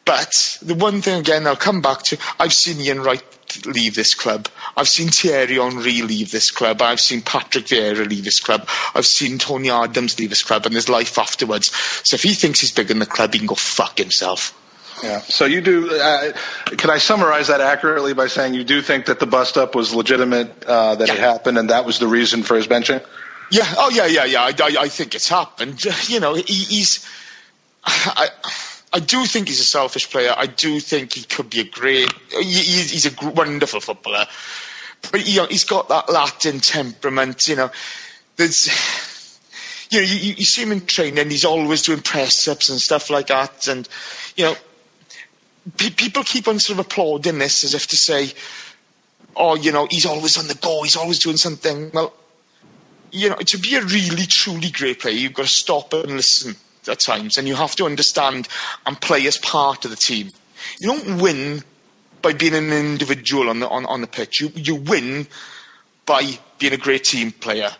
But the one thing again I'll come back to, I've seen Ian Wright leave this club. I've seen Thierry Henry leave this club. I've seen Patrick Vieira leave this club. I've seen Tony Adams leave this club, and there's life afterwards. So if he thinks he's bigger than the club, he can go fuck himself. Yeah. So you do. Can I summarize that accurately by saying you do think that the bust up was legitimate, that it happened, and that was the reason for his benching? Yeah. Oh, yeah. I think it's happened. He's. I do think he's a selfish player. I do think he could be a great. He's a wonderful footballer, but he's got that Latin temperament. There's. You see him in training. He's always doing press ups and stuff like that, and people keep on sort of applauding this as if to say, he's always on the go, he's always doing something. Well, to be a really, truly great player, you've got to stop and listen at times, and you have to understand and play as part of the team. You don't win by being an individual on the pitch. You win by being a great team player.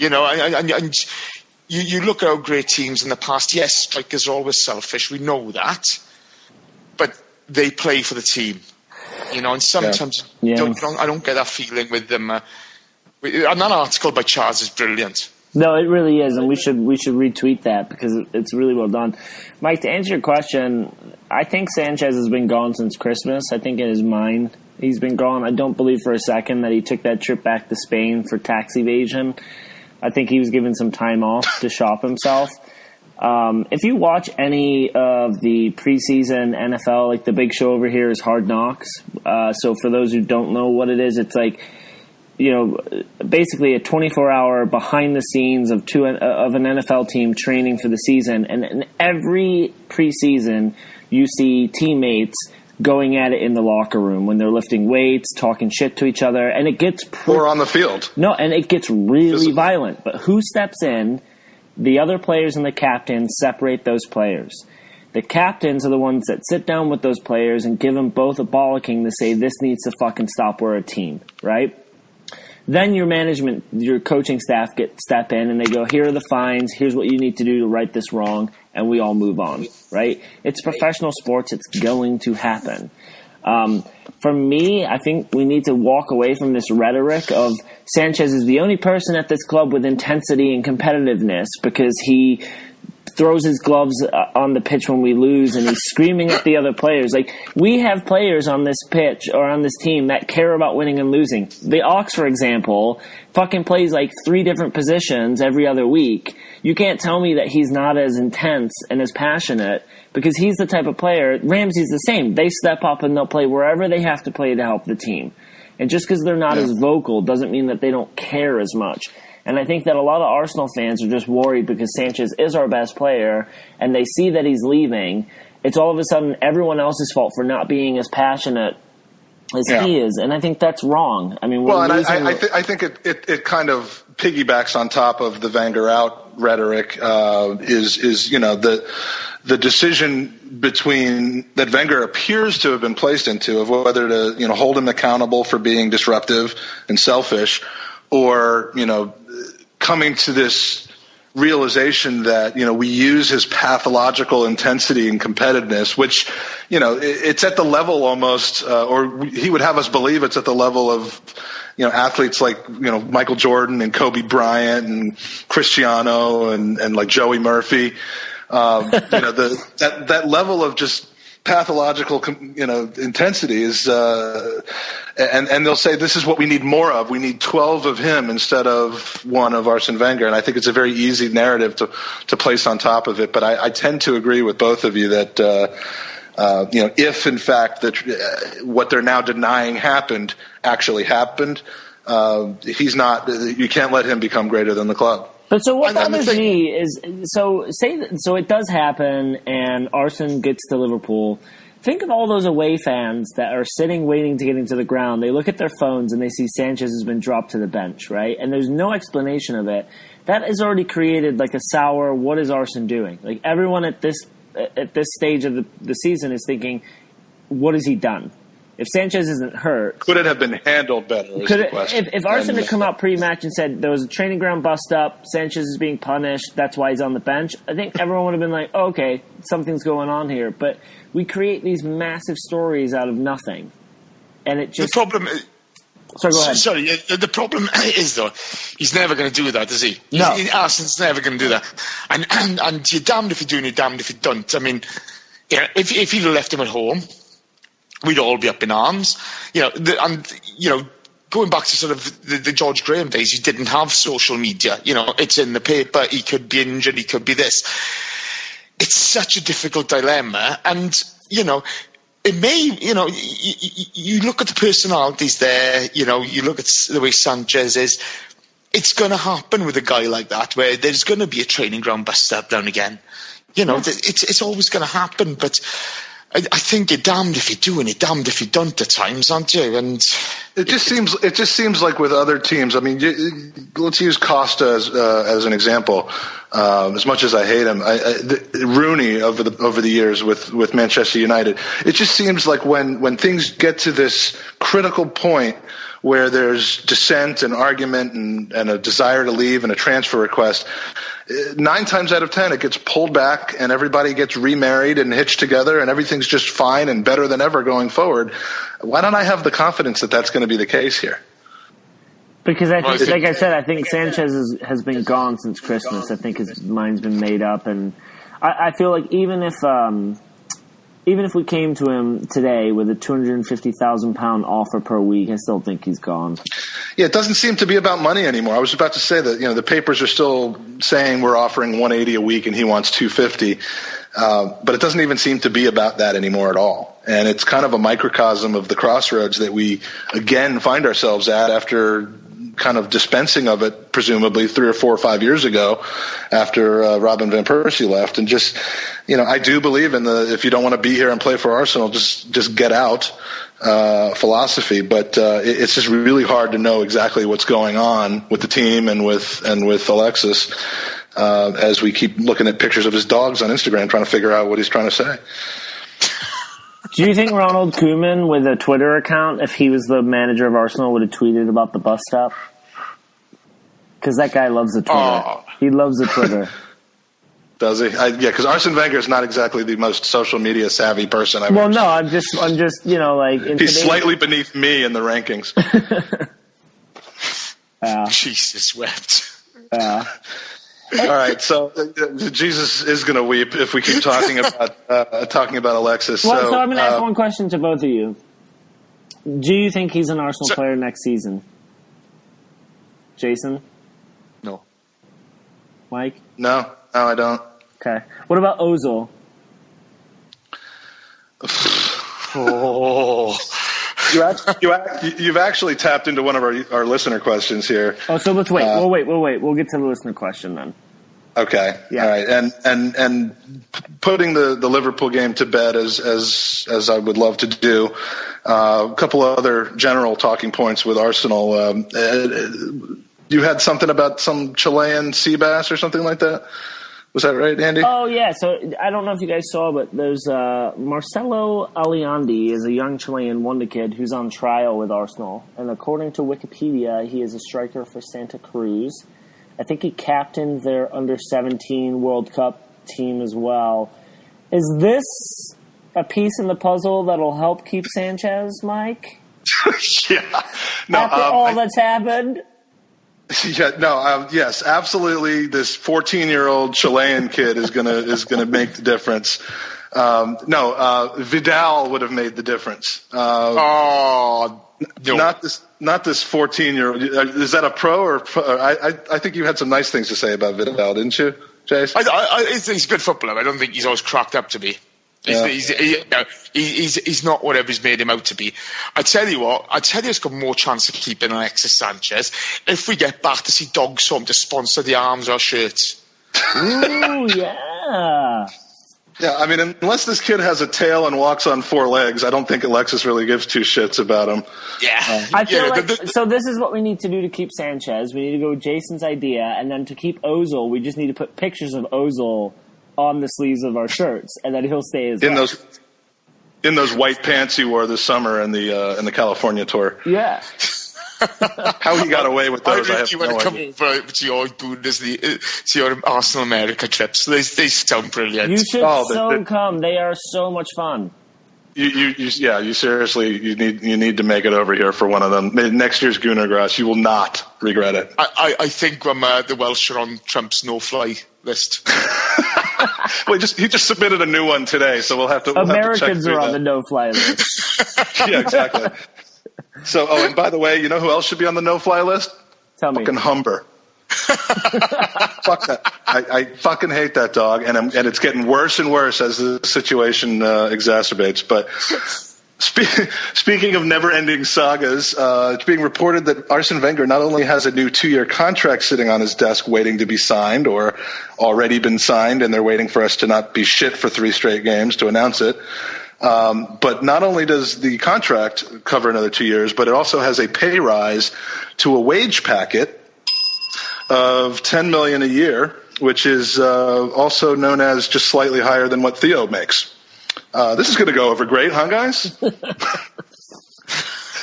And you look at our great teams in the past. Yes, strikers are always selfish. We know that. But they play for the team, and sometimes I don't get that feeling with them. And that article by Charles is brilliant. No, it really is, and we should retweet that because it's really well done. Mike, to answer your question, I think Sanchez has been gone since Christmas. I think in his mind he's been gone. I don't believe for a second that he took that trip back to Spain for tax evasion. I think he was given some time off to shop himself. If you watch any of the preseason NFL, like the big show over here is Hard Knocks. So for those who don't know what it is, it's like, basically a 24-hour behind the scenes of an NFL team training for the season. And in every preseason, you see teammates going at it in the locker room when they're lifting weights, talking shit to each other, and it gets or on the field. No, and it gets really violent. But who steps in? The other players and the captains separate those players. The captains are the ones that sit down with those players and give them both a bollocking to say, this needs to fucking stop, we're a team, right? Then your management, your coaching staff step in and they go, here are the fines, here's what you need to do to right this wrong, and we all move on, right? It's professional sports, it's going to happen. For me, I think we need to walk away from this rhetoric of Sanchez is the only person at this club with intensity and competitiveness because he throws his gloves on the pitch when we lose and he's screaming at the other players. Like, we have players on this pitch or on this team that care about winning and losing. The Ox, for example, fucking plays like 3 different positions every other week. You can't tell me that he's not as intense and as passionate because he's the type of player. Ramsey's the same. They step up and they'll play wherever they have to play to help the team. And just because they're not as vocal doesn't mean that they don't care as much. And I think that a lot of Arsenal fans are just worried because Sanchez is our best player and they see that he's leaving. It's all of a sudden everyone else's fault for not being as passionate as he is. And I think that's wrong. I mean, I think it kind of piggybacks on top of the Wenger out rhetoric, is the decision between that Wenger appears to have been placed into of whether to, hold him accountable for being disruptive and selfish or, coming to this realization that, we use his pathological intensity and competitiveness, which, it's at the level almost, or he would have us believe it's at the level of, athletes like, Michael Jordan and Kobe Bryant and Cristiano and like Joey Murphy. That level of just pathological, intensity is, and they'll say this is what we need more of. We need 12 of him instead of one of Arsene Wenger. And I think it's a very easy narrative to place on top of it. But I tend to agree with both of you that, if in fact that what they're now denying happened actually happened, you can't let him become greater than the club. But so what bothers me is, so it does happen and Arsene gets to Liverpool. Think of all those away fans that are sitting waiting to get into the ground. They look at their phones and they see Sanchez has been dropped to the bench, right? And there's no explanation of it. That has already created like a sour, what is Arsene doing? Like everyone at this stage of the season is thinking, what has he done? If Sanchez isn't hurt, could it have been handled better? If Arsene had come out pre-match and said there was a training ground bust up, Sanchez is being punished, that's why he's on the bench, I think everyone would have been like, oh, okay, something's going on here. But we create these massive stories out of nothing, and it just the problem. Sorry, go ahead. Sorry, the problem is though he's never going to do that, is he? No, Arsene's never going to do that, and you're damned if you do and you're damned if you don't. I mean, if he'd have left him at home, we'd all be up in arms, going back to sort of the George Graham days, he didn't have social media. It's in the paper. He could be injured. He could be this. It's such a difficult dilemma. And, it may, you look at the personalities there, you look at the way Sanchez is. It's going to happen with a guy like that where there's going to be a training ground bust up down again. It's always going to happen. But I think you're damned if you do and you're damned if you don't at times, aren't you? And it just seems like with other teams. I mean, let's use Costa as an example. As much as I hate him, Rooney over the years with Manchester United, it just seems like when things get to this critical point where there's dissent and argument and a desire to leave and a transfer request, 9 times out of 10 it gets pulled back and everybody gets remarried and hitched together and everything's just fine and better than ever going forward. Why don't I have the confidence that that's going to be the case here? Because I think, like I said, I think Sanchez has been gone since Christmas. I think his mind's been made up, and I feel like even if we came to him today with a £250,000 offer per week, I still think he's gone. Yeah, it doesn't seem to be about money anymore. I was about to say that the papers are still saying we're offering $180 a week and he wants $250, but it doesn't even seem to be about that anymore at all. And it's kind of a microcosm of the crossroads that we again find ourselves at after kind of dispensing of it, presumably 3 or 4 or 5 years ago, after Robin van Persie left. And just, I do believe in the if you don't want to be here and play for Arsenal, just get out philosophy. But it's just really hard to know exactly what's going on with the team and with Alexis as we keep looking at pictures of his dogs on Instagram, trying to figure out what he's trying to say. Do you think Ronald Koeman, with a Twitter account, if he was the manager of Arsenal, would have tweeted about the bus stop? Because that guy loves the Twitter. Oh. He loves the Twitter. Does he? Yeah, because Arsene Wenger is not exactly the most social media savvy person I've ever seen. I'm just, like... He's slightly beneath me in the rankings. Jesus wept. All right, so Jesus is going to weep if we keep talking about Alexis. Well, so I'm going to ask one question to both of you. Do you think he's an Arsenal player next season? Jason? No. Mike? No, I don't. Okay. What about Ozil? Oh. You've actually tapped into one of our listener questions here. Oh, so let's wait. We'll wait. We'll get to the listener question then. Okay. Yeah. All right. And putting the Liverpool game to bed as I would love to do. A couple of other general talking points with Arsenal. You had something about some Chilean sea bass or something like that? Was that right, Andy? Oh, yeah. So I don't know if you guys saw, but there's Marcelo Aliandi is a young Chilean wonder kid who's on trial with Arsenal. And according to Wikipedia, he is a striker for Santa Cruz. I think he captained their under-17 World Cup team as well. Is this a piece in the puzzle that'll help keep Sanchez, Mike? Yeah. No, After all that's happened? Yeah, no, yes, absolutely. This 14-year-old Chilean kid is gonna make the difference. Vidal would have made the difference. No. Not this 14-year-old. Is that a pro or? I think you had some nice things to say about Vidal, didn't you, Jace? He's a good footballer. I don't think he's always cracked up to be. Yeah. He's not whatever he's made him out to be. I tell you what, he's got more chance of keeping Alexis Sanchez if we get back to see Dogs Home to sponsor the arms or shirts. Ooh, yeah. Yeah, I mean, unless this kid has a tail and walks on four legs, I don't think Alexis really gives two shits about him. Yeah. I feel so this is what we need to do to keep Sanchez. We need to go with Jason's idea, and then to keep Ozil, we just need to put pictures of Ozil on the sleeves of our shirts, and then he'll stay as well. In those white pants he wore this summer in the California tour. Yeah. How he got away with those, I have no come idea. to your Gooners, to your Arsenal America trips. They sound brilliant. You should come. They are so much fun. You seriously, you need to make it over here for one of them. Next year's Gooner Grass, you will not regret it. I think the Welsh are on Trump's no-fly list. Well, he just submitted a new one today, so we'll have to. Americans are on the no-fly list. Yeah, exactly. So, and by the way, you know who else should be on the no-fly list? Tell me. Fucking Humber. Fuck that. I fucking hate that dog, and it's getting worse and worse as the situation exacerbates. But speaking of never-ending sagas, it's being reported that Arsene Wenger not only has a new 2-year contract sitting on his desk waiting to be signed or already been signed, and they're waiting for us to not be shit for 3 straight games to announce it. But not only does the contract cover another 2 years, but it also has a pay rise to a wage packet of $10 million a year, which is also known as just slightly higher than what Theo makes. This is going to go over great, huh, guys?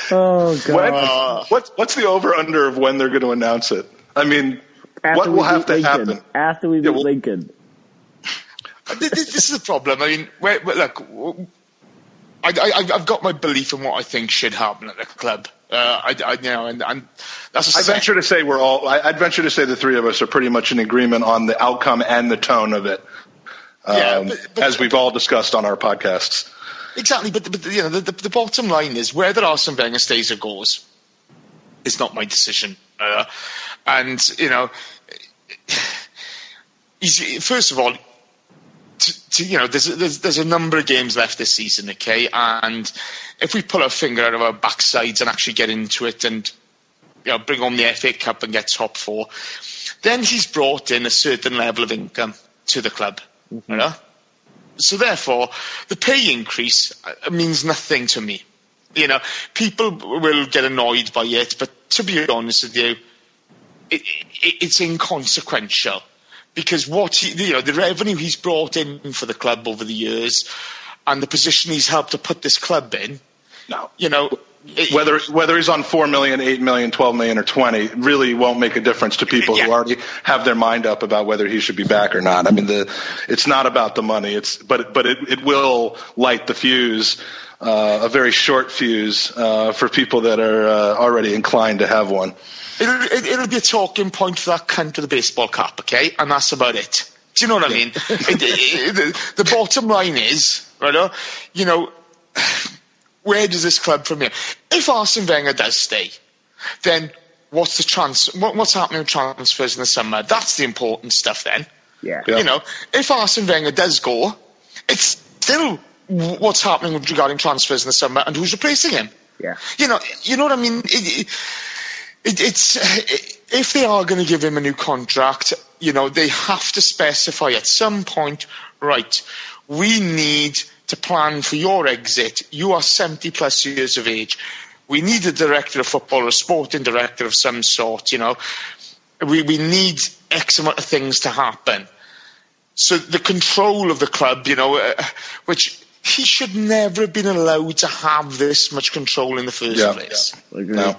Oh, God. What's the over-under of when they're going to announce it? I mean, what will have to happen? After we beat Lincoln. This is the problem. I mean, look, I've got my belief in what I think should happen at the club. And that's. I'd venture to say the three of us are pretty much in agreement on the outcome and the tone of it, as we've all discussed on our podcasts. Exactly, but the bottom line is whether Arsene Wenger stays or goes is not my decision. And first of all. There's a number of games left this season, okay? And if we pull our finger out of our backsides and actually get into it and bring home the FA Cup and get top 4, then he's brought in a certain level of income to the club. Mm-hmm. So therefore, the pay increase means nothing to me. People will get annoyed by it, but to be honest with you, it's inconsequential. Because the revenue he's brought in for the club over the years, and the position he's helped to put this club in, whether he's on 4 million, 8 million, 12 million, or 20, really won't make a difference to people who already have their mind up about whether he should be back or not. I mean, it's not about the money. But it will light the fuse, a very short fuse for people that are already inclined to have one. It'll be a talking point for that cunt with the baseball cap, okay? And that's about it. Do you know what I mean? The bottom line is, where does this club from here? If Arsene Wenger does stay, then what's happening with transfers in the summer? That's the important stuff then. Yeah. If Arsene Wenger does go, it's still what's happening regarding transfers in the summer and who's replacing him. Yeah. You know what I mean? It's if they are going to give him a new contract, they have to specify at some point, right, we need to plan for your exit. You are 70 plus years of age. We need a director of football or a sporting director of some sort, We need X amount of things to happen. So the control of the club, which he should never have been allowed to have this much control in the first place. Yeah. No.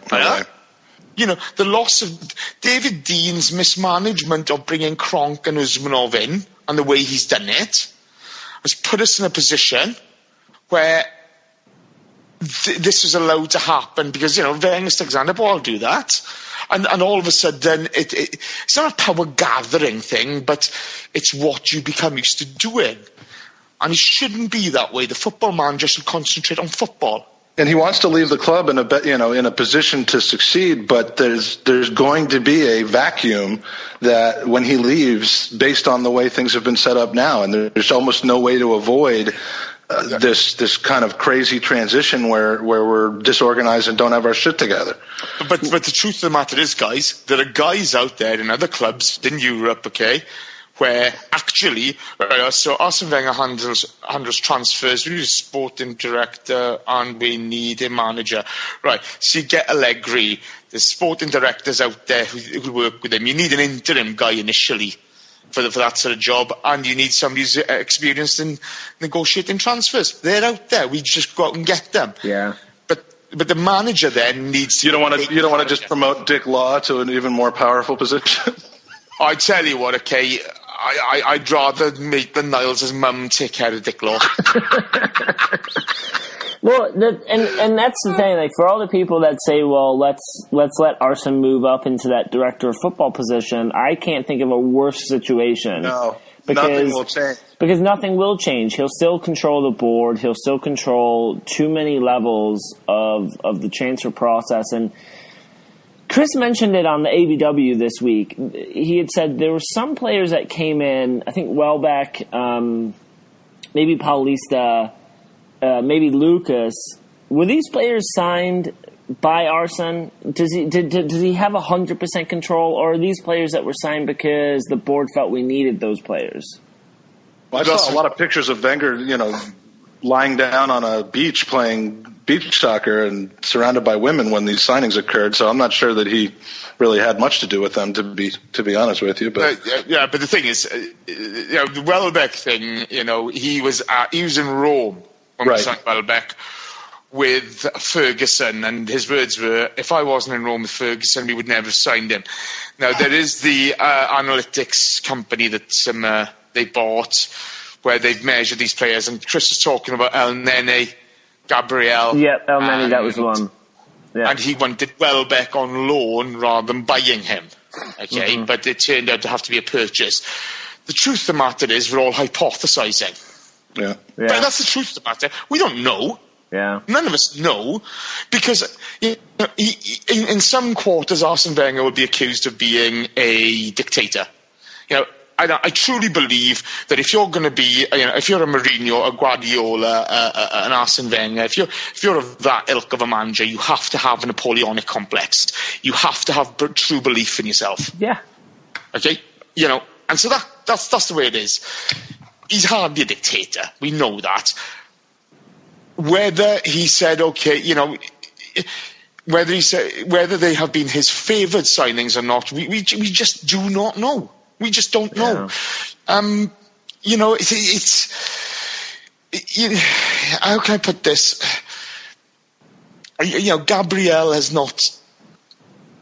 the loss of David Dean's mismanagement of bringing Kronk and Usmanov in and the way he's done it has put us in a position where this was allowed to happen because, Wenger sticks hand up, I'll do that. And all of a sudden, it's not a power gathering thing, but it's what you become used to doing. And it shouldn't be that way. The football manager should concentrate on football. And he wants to leave the club in a position to succeed, but there's going to be a vacuum that when he leaves, based on the way things have been set up now, and there's almost no way to avoid this kind of crazy transition where we're disorganized and don't have our shit together. But the truth of the matter is, guys, there are guys out there in other clubs in Europe, okay, where actually, so Arsene Wenger handles transfers. We need a sporting director and we need a manager. Right, so you get Allegri. There's sporting directors out there who work with him. You need an interim guy initially for that sort of job, and you need somebody who's experienced in negotiating transfers. They're out there. We just go out and get them. Yeah. But the manager then needs to... You don't want to just promote Dick Law to an even more powerful position? I tell you what, okay, I'd rather make the Niles' mum take care of Dick Law. Well, and that's the thing. Like, for all the people that say, "Well, let's let Arsene move up into that director of football position," I can't think of a worse situation. No, nothing will change. Because nothing will change. He'll still control the board. He'll still control too many levels of the transfer process. And Chris mentioned it on the ABW this week. He had said there were some players that came in. I think Welbeck, maybe Paulista. Maybe Lucas. Were these players signed by Arsene? Does he have 100% control, or are these players that were signed because the board felt we needed those players? Well, I saw a lot of pictures of Wenger, lying down on a beach playing beach soccer and surrounded by women when these signings occurred. So I'm not sure that he really had much to do with them, to be honest with you. But but the thing is, the Welbeck thing. He was in Rome. When we signed Welbeck with Ferguson, and his words were, if I wasn't in Rome with Ferguson, we would never have signed him. Now, there is the analytics company that they bought where they've measured these players, and Chris was talking about El Nene, Gabriel. Yeah, El Nene, that was the one. Yeah. And he wanted Welbeck on loan rather than buying him. Okay, but it turned out to have to be a purchase. The truth of the matter is we're all hypothesizing. Yeah. But that's the truth of the matter. We don't know. Yeah. None of us know, because in some quarters, Arsene Wenger will be accused of being a dictator. I truly believe that if you're going to be, if you're a Mourinho, a Guardiola, an Arsene Wenger, if you're of that ilk of a manager, you have to have a Napoleonic complex. You have to have true belief in yourself. Yeah. Okay. And so that's the way it is. He's hardly a dictator. We know that. Whether he said, okay, whether they have been his favoured signings or not, we just do not know. We just don't know. Yeah. How can I put this? Gabriel has not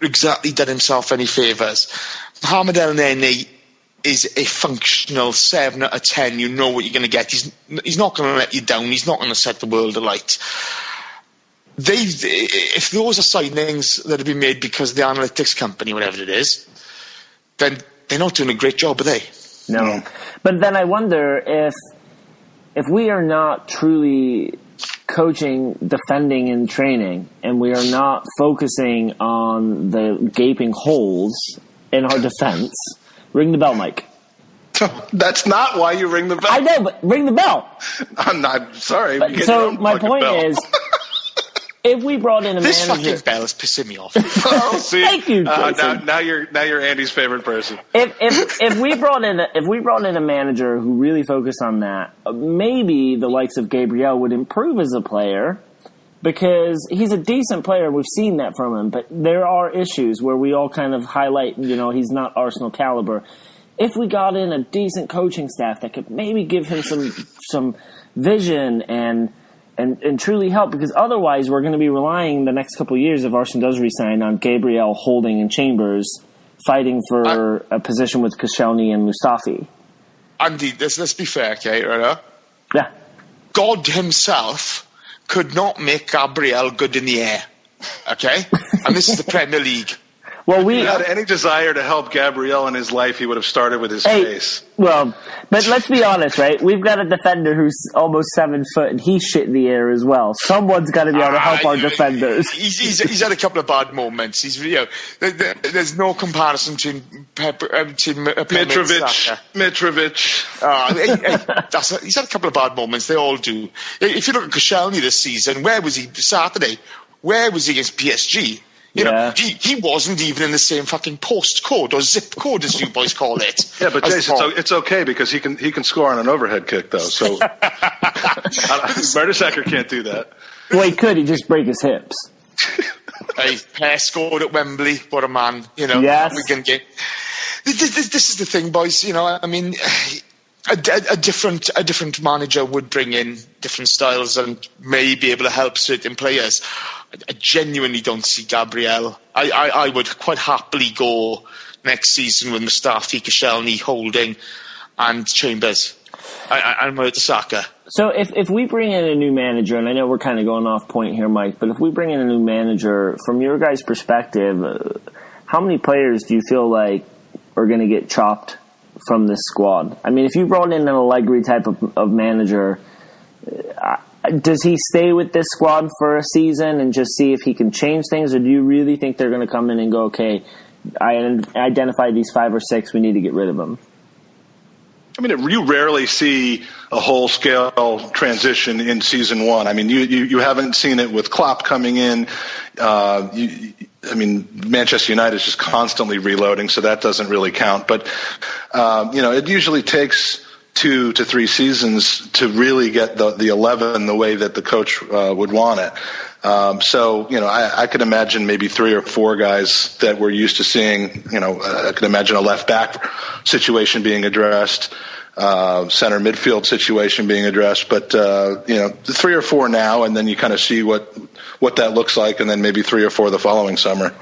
exactly done himself any favours. Mohamed El Nene is a functional 7 out of 10. You know what you're going to get. He's not going to let you down. He's not going to set the world alight. If those are signings that have been made because of the analytics company, whatever it is, then they're not doing a great job, are they? No. But then I wonder if we are not truly coaching, defending, and training, and we are not focusing on the gaping holes in our defense. Ring the bell, Mike. That's not why you ring the bell. I know, but ring the bell. I'm not sorry. So my point is, if we brought in a this manager, fucking bell is pissing me off. Oh, see, thank you, Jason. Now you're Andy's favorite person. If we brought in a manager who really focused on that, maybe the likes of Gabriel would improve as a player. Because he's a decent player, we've seen that from him, but there are issues where we all kind of highlight, he's not Arsenal caliber. If we got in a decent coaching staff that could maybe give him some vision and and truly help, because otherwise we're going to be relying the next couple of years, if Arsenal does resign, on Gabriel, Holding, and Chambers fighting for a position with Koscielny and Mustafi. Andy, let's be fair, okay? Right? Yeah. God himself could not make Gabriel good in the air, okay? And this is the Premier League. Well, if he had any desire to help Gabriel in his life, he would have started with his face. Well, but let's be honest, right? We've got a defender who's almost 7 foot, and he's shit in the air as well. Someone's got to be able to help our defenders. He's had a couple of bad moments. There's no comparison to Mitrovic. He's had a couple of bad moments. They all do. If you look at Koscielny this season, where was he Saturday? Where was he against PSG? You know, he wasn't even in the same fucking postcode or zip code, as you boys call it. Yeah, but Jason, it's okay because he can score on an overhead kick, though. So Mertesacker can't do that. Well, he could. He just break his hips. Hey, Pear scored at Wembley. What a man! You know, yes. We can get. This is the thing, boys. You know, I mean, a different manager would bring in different styles and may be able to help certain players. I genuinely don't see Gabriel. I would quite happily go next season with Mustafi, Koscielny, Holding, and Chambers. I'm with Saka. So if we bring in a new manager, and I know we're kind of going off point here, Mike, but if we bring in a new manager, from your guys' perspective, how many players do you feel like are going to get chopped from this squad? I mean, if you brought in an Allegri type of manager, does he stay with this squad for a season and just see if he can change things, or do you really think they're going to come in and go, okay, I identified these 5 or 6, we need to get rid of them? I mean, you rarely see a whole-scale transition in season one. I mean, you haven't seen it with Klopp coming in. Manchester United is just constantly reloading, so that doesn't really count. But, it usually takes 2 to 3 seasons to really get the 11 the way that the coach would want it. I could imagine maybe 3 or 4 guys that we're used to seeing. I could imagine a left back situation being addressed, center midfield situation being addressed. But 3 or 4 now, and then you kind of see what that looks like, and then maybe 3 or 4 the following summer.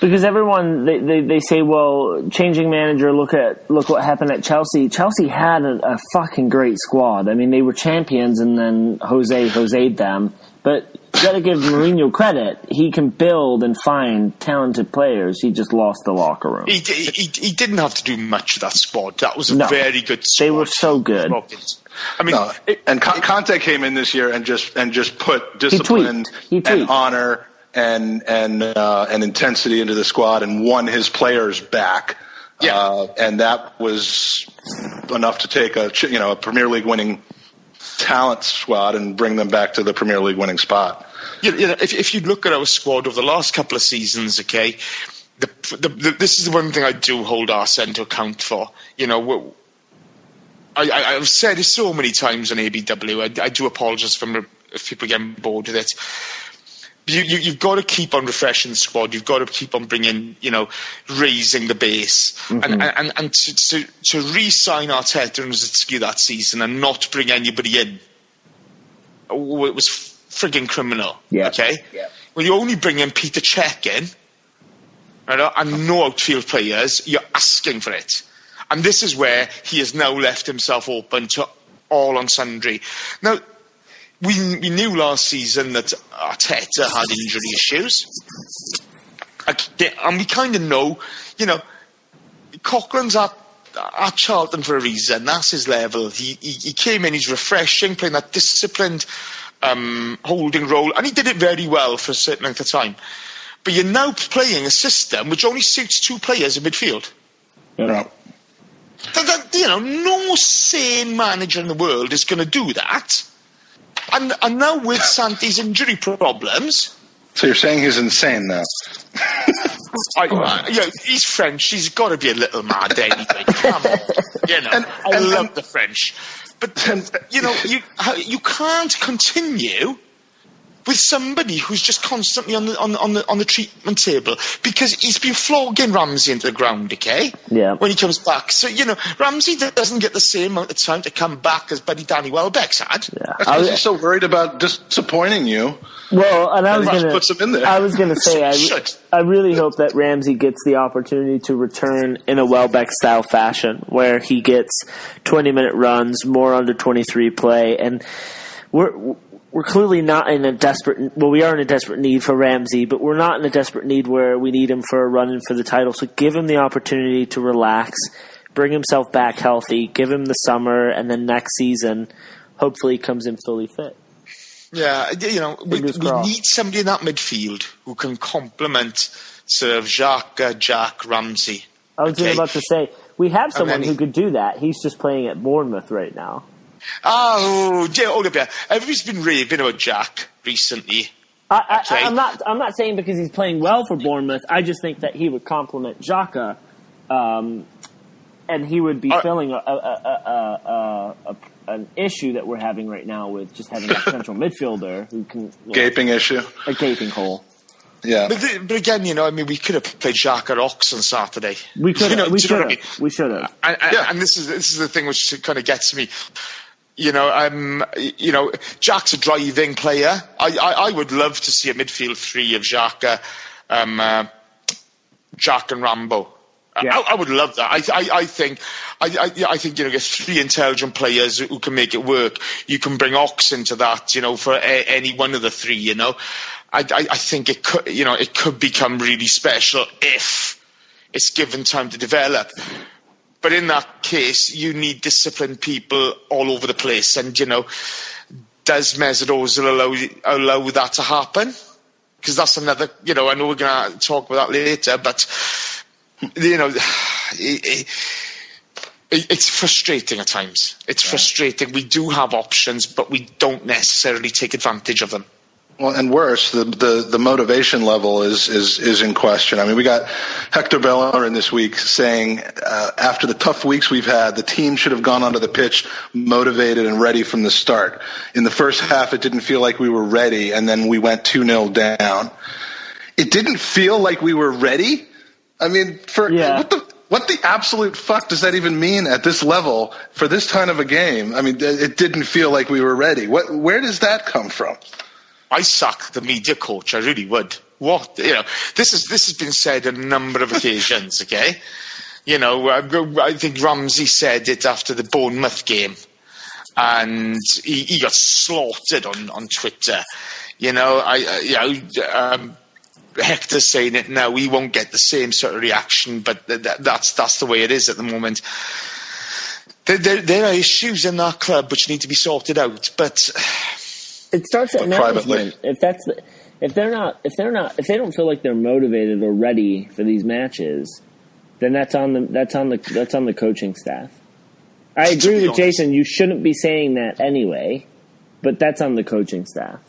Because everyone, they say, well, changing manager, look what happened at Chelsea. Chelsea had a fucking great squad. I mean, they were champions, and then Jose'd them. But you got to give Mourinho credit. He can build and find talented players. He just lost the locker room. He didn't have to do much of that squad. That was a very good squad. They were so good. I mean, Conte came in this year and just put discipline and honor and intensity into the squad and won his players back. Yeah. And that was enough to take a Premier League winning talent squad and bring them back to the Premier League winning spot. If you look at our squad over the last couple of seasons, okay, this is the one thing I do hold Arsene to account for. I've said it so many times on ABW. I do apologise if people get bored with it. You've got to keep on refreshing the squad. You've got to keep on bringing, raising the base, and to re-sign Arteta and Rosicky that season and not bring anybody in, it was frigging criminal. Yeah. Okay. Yeah. When you only bring in Peter Cech in, and no outfield players, you're asking for it, and this is where he has now left himself open to all on sundry. Now, we knew last season that Arteta had injury issues. And we kind of know, Coughlin's at Charlton for a reason. That's his level. He came in, he's refreshing, playing that disciplined holding role, and he did it very well for a certain length of time. But you're now playing a system which only suits 2 players in midfield. Yeah. No sane manager in the world is going to do that. And now with Santi's injury problems... So you're saying he's insane now? He's French. He's got to be a little mad anyway. Come on. I love the French. But, you can't continue with somebody who's just constantly on the treatment table, because he's been flogging Ramsey into the ground, okay? Yeah. When he comes back. So, Ramsey doesn't get the same amount of time to come back as buddy Danny Welbeck's had. Yeah. Because he's so worried about disappointing you. Well, and I was going to say, I really hope that Ramsey gets the opportunity to return in a Welbeck-style fashion, where he gets 20-minute runs, more under 23 play, and we're clearly not in a desperate – well, we are in a desperate need for Ramsey, but we're not in a desperate need where we need him for a run-in for the title. So give him the opportunity to relax, bring himself back healthy, give him the summer, and then next season hopefully he comes in fully fit. Yeah, we need somebody in that midfield who can complement sort of Xhaka, Jack, Ramsey. I was about to say, we have someone who could do that. He's just playing at Bournemouth right now. Oh, hold up here. Everybody's been raving about Jack recently. I'm not saying because he's playing well for Bournemouth. I just think that he would complement Xhaka, and he would be filling an issue that we're having right now with just having a central midfielder who can gaping issue, a gaping hole. Yeah, but again, we could have played Xhaka at Ox on Saturday. We could have. We should have. And this is the thing which kind of gets me. Jack's a driving player. I would love to see a midfield three of Xhaka, Jack and Rambo. Yeah. I would love that. I think get three intelligent players who can make it work. You can bring Ox into that, for any one of the three. I think it could become really special if it's given time to develop. But in that case, you need disciplined people all over the place. And, does Mesut Ozil allow that to happen? Because that's another, I know we're going to talk about that later, but, it's frustrating at times. It's frustrating. We do have options, but we don't necessarily take advantage of them. Well, and worse, the motivation level is in question. I mean, we got Hector Bellerin this week saying after the tough weeks we've had, the team should have gone onto the pitch motivated and ready from the start. In the first half, it didn't feel like we were ready, and then we went 2-0 down. It didn't feel like we were ready? I mean, what the absolute fuck does that even mean at this level for this kind of a game? I mean, it didn't feel like we were ready. Where does that come from? I sack the media coach. I really would. What this has been said on a number of occasions. Okay, I think Ramsey said it after the Bournemouth game, and he got slaughtered on Twitter. Hector's saying it now. We won't get the same sort of reaction, but that's the way it is at the moment. There are issues in that club which need to be sorted out, but. It starts at management. If they don't feel like they're motivated or ready for these matches, then that's on the coaching staff. I agree with Jason. You shouldn't be saying that anyway, but that's on the coaching staff.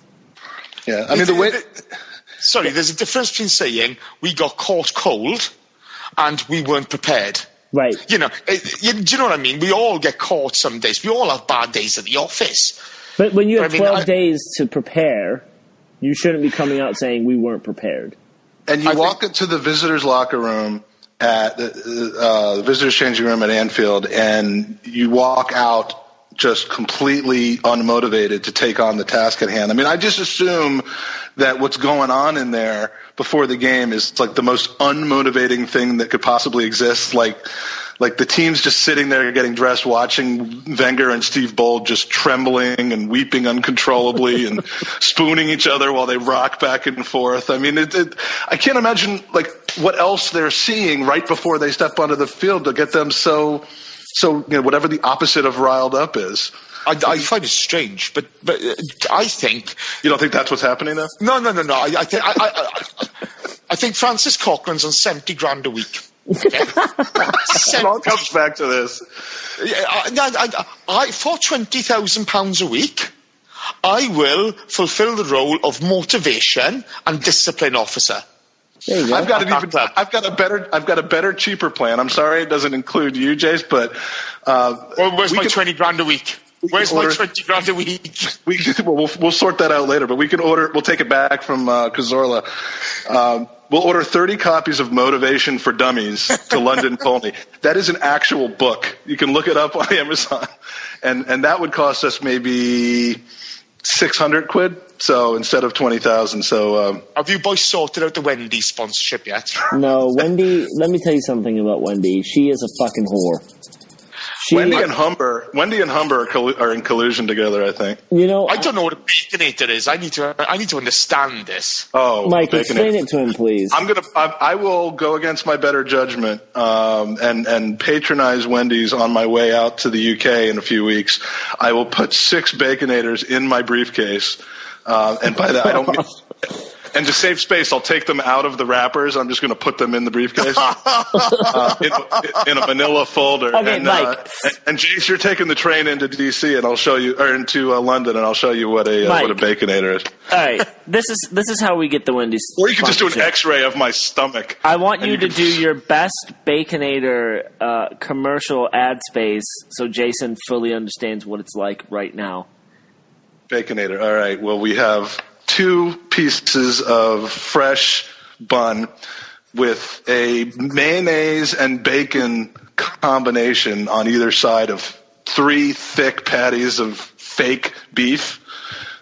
Yeah, I mean there's a difference between saying we got caught cold and we weren't prepared. Right. Do you know what I mean? We all get caught some days. We all have bad days at the office. But when you have 12 days to prepare, you shouldn't be coming out saying we weren't prepared. And you walk into the visitors' locker room at the visitors' changing room at Anfield, and you walk out just completely unmotivated to take on the task at hand. I mean, I just assume that what's going on in there before the game is like the most unmotivating thing that could possibly exist. Like the team's just sitting there getting dressed, watching Wenger and Steve Bold just trembling and weeping uncontrollably and spooning each other while they rock back and forth. I mean, I can't imagine like what else they're seeing right before they step onto the field to get them so whatever the opposite of riled up is. I find it strange, but I think you don't think that's what's happening though. No. I think Francis Coughlin's on $70,000 a week. Okay. It all comes back to this. For £20,000 a week, I will fulfil the role of motivation and discipline officer. There you go. I've got a better, cheaper plan. I'm sorry it doesn't include you, Jace, but where's my $20,000 a week? Where's my 20 grand a week? We'll sort that out later, but we can order. We'll take it back from Cazorla. We'll order 30 copies of Motivation for Dummies to London Colney. That is an actual book. You can look it up on Amazon, and that would cost us maybe 600 quid. So instead of 20,000. So have you boys sorted out the Wendy sponsorship yet? No, Wendy. Let me tell you something about Wendy. She is a fucking whore. Wendy and Humber are in collusion together, I think. You know, I don't know what a baconator is. I need to understand this. Oh, Mike, explain it to him, please. I will go against my better judgment and patronize Wendy's on my way out to the UK in a few weeks. I will put 6 baconators in my briefcase, and by that I don't mean. And to save space, I'll take them out of the wrappers. I'm just going to put them in the briefcase in a manila folder. Okay, Mike. And Jace, you're taking the train into DC, and I'll show you, or into London, and I'll show you what a baconator is. All right, this is how we get the Wendy's. Or you can just do an X-ray of my stomach. I want you to do your best baconator commercial ad space, so Jason fully understands what it's like right now. Baconator. All right. Well, we have 2 pieces of fresh bun with a mayonnaise and bacon combination on either side of 3 thick patties of fake beef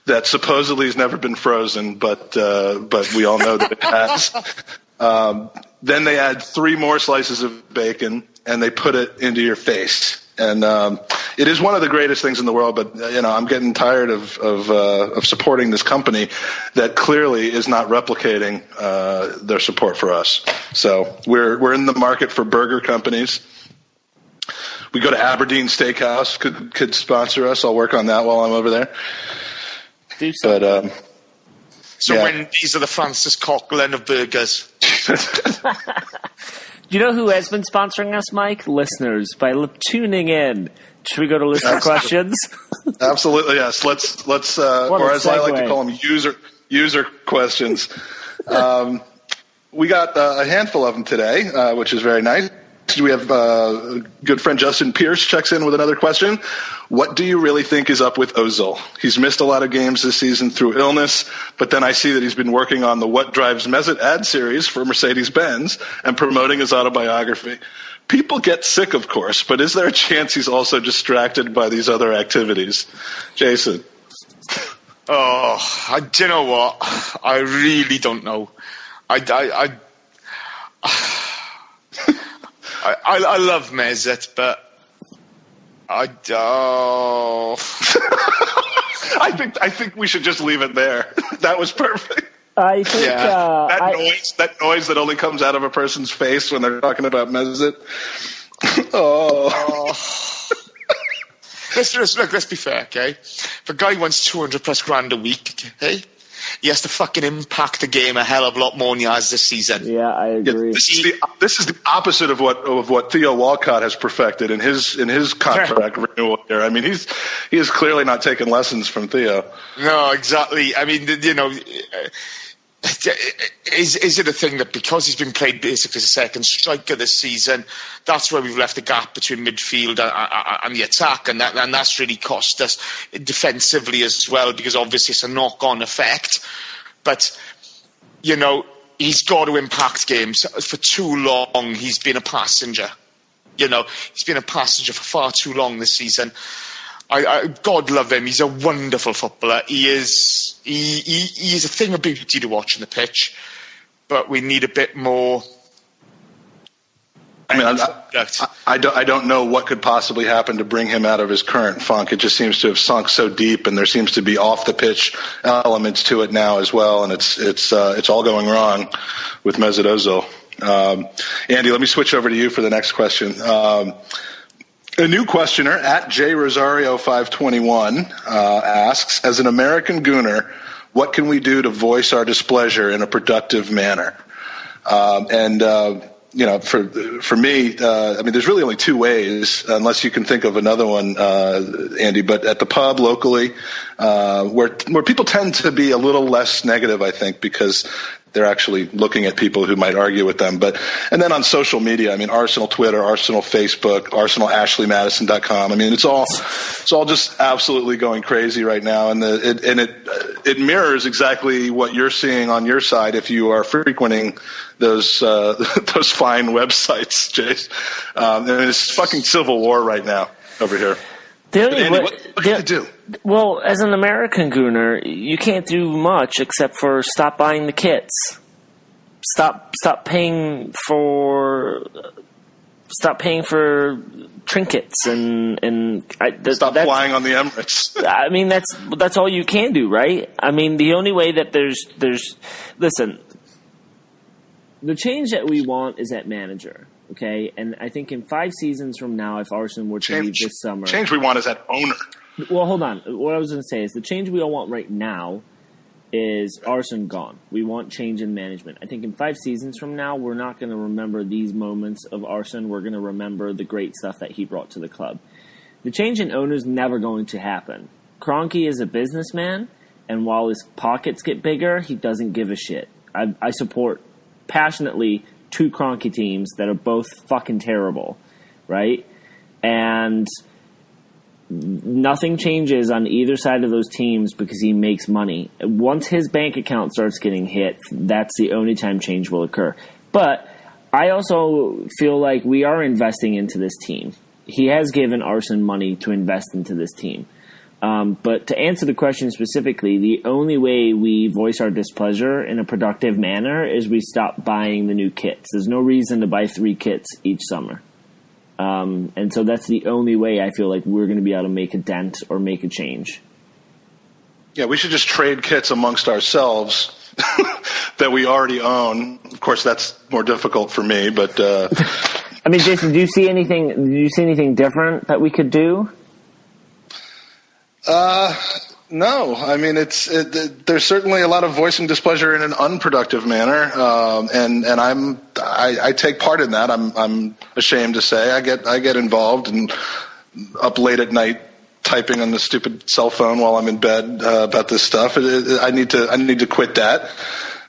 that supposedly has never been frozen, but we all know that it has. Then they add 3 more slices of bacon and they put it into your face. And it is one of the greatest things in the world, but I'm getting tired of supporting this company that clearly is not replicating their support for us. So we're in the market for burger companies. We go to Aberdeen Steakhouse, could sponsor us. I'll work on that while I'm over there. Do so. But when these are the Francis Coquelin of burgers. Do you know who has been sponsoring us, Mike? Listeners, by tuning in. Should we go to listener questions? Absolutely, yes. Let's or as I like to call them, user questions. We got a handful of them today, which is very nice. We have good friend Justin Pierce checks in with another question. What do you really think is up with Ozil? He's missed a lot of games this season through illness, but then I see that he's been working on the What Drives Mesut ad series for Mercedes-Benz and promoting his autobiography. People get sick, of course, but is there a chance he's also distracted by these other activities? Jason? Oh, do you know what? I really don't know. I love Mesut, but I think we should just leave it there. That was perfect. I think that noise that only comes out of a person's face when they're talking about Mesut. Let's be fair, okay? If a guy wants 200 plus grand a week, okay, he has to fucking impact the game a hell of a lot more than he has this season. Yeah, I agree. Yeah, this is the opposite of what Theo Walcott has perfected in his contract renewal here. I mean, he is clearly not taking lessons from Theo. No, exactly. I mean, is it a thing that because he's been played basically as a second striker this season, that's where we've left a gap between midfield and the attack, and that's really cost us defensively as well, because obviously it's a knock-on effect. But he's got to impact games. For too long he's been a passenger. He's been a passenger for far too long this season. God love him. He's a wonderful footballer. He is a thing of beauty to watch on the pitch, but we need a bit more. I mean, I don't know what could possibly happen to bring him out of his current funk. It just seems to have sunk so deep, and there seems to be off the pitch elements to it now as well, and it's all going wrong with Mesut Ozil. Andy, let me switch over to you for the next question. A new questioner at JRosario521 asks, as an American Gooner, what can we do to voice our displeasure in a productive manner? For me, I mean, there's really only 2 ways, unless you can think of another one, Andy. But at the pub locally, where people tend to be a little less negative, I think, because they're actually looking at people who might argue with them. And then on social media, I mean, Arsenal Twitter, Arsenal Facebook, ArsenalAshleyMadison.com. I mean, it's all just absolutely going crazy right now, and it mirrors exactly what you're seeing on your side if you are frequenting those fine websites, Jace. And it's fucking civil war right now over here. Andy, what can you do? Well, as an American Gooner, you can't do much except for stop buying the kits. Stop paying for trinkets and stop flying on the Emirates. I mean, that's all you can do, right? I mean, the only way that there's listen, the change that we want is at manager. Okay, and I think in 5 seasons from now, if Arsenal were to leave this summer... Change we want is that owner. Well, hold on. What I was going to say is the change we all want right now is Arsenal gone. We want change in management. I think in 5 seasons from now, we're not going to remember these moments of Arsenal. We're going to remember the great stuff that he brought to the club. The change in owner is never going to happen. Kroenke is a businessman, and while his pockets get bigger, he doesn't give a shit. I support passionately 2 Kroenke teams that are both fucking terrible, right? And nothing changes on either side of those teams because he makes money. Once his bank account starts getting hit, that's the only time change will occur. But I also feel like we are investing into this team. He has given Arsenal money to invest into this team. But to answer the question specifically, the only way we voice our displeasure in a productive manner is we stop buying the new kits. There's no reason to buy 3 kits each summer. And so that's the only way I feel like we're going to be able to make a dent or make a change. Yeah, we should just trade kits amongst ourselves that we already own. Of course, that's more difficult for me, but... I mean, Jason, do you see anything different that we could do? No. I mean, there's certainly a lot of voicing displeasure in an unproductive manner, and I take part in that. I'm ashamed to say I get involved and up late at night typing on the stupid cell phone while I'm in bed about this stuff. I need to quit that.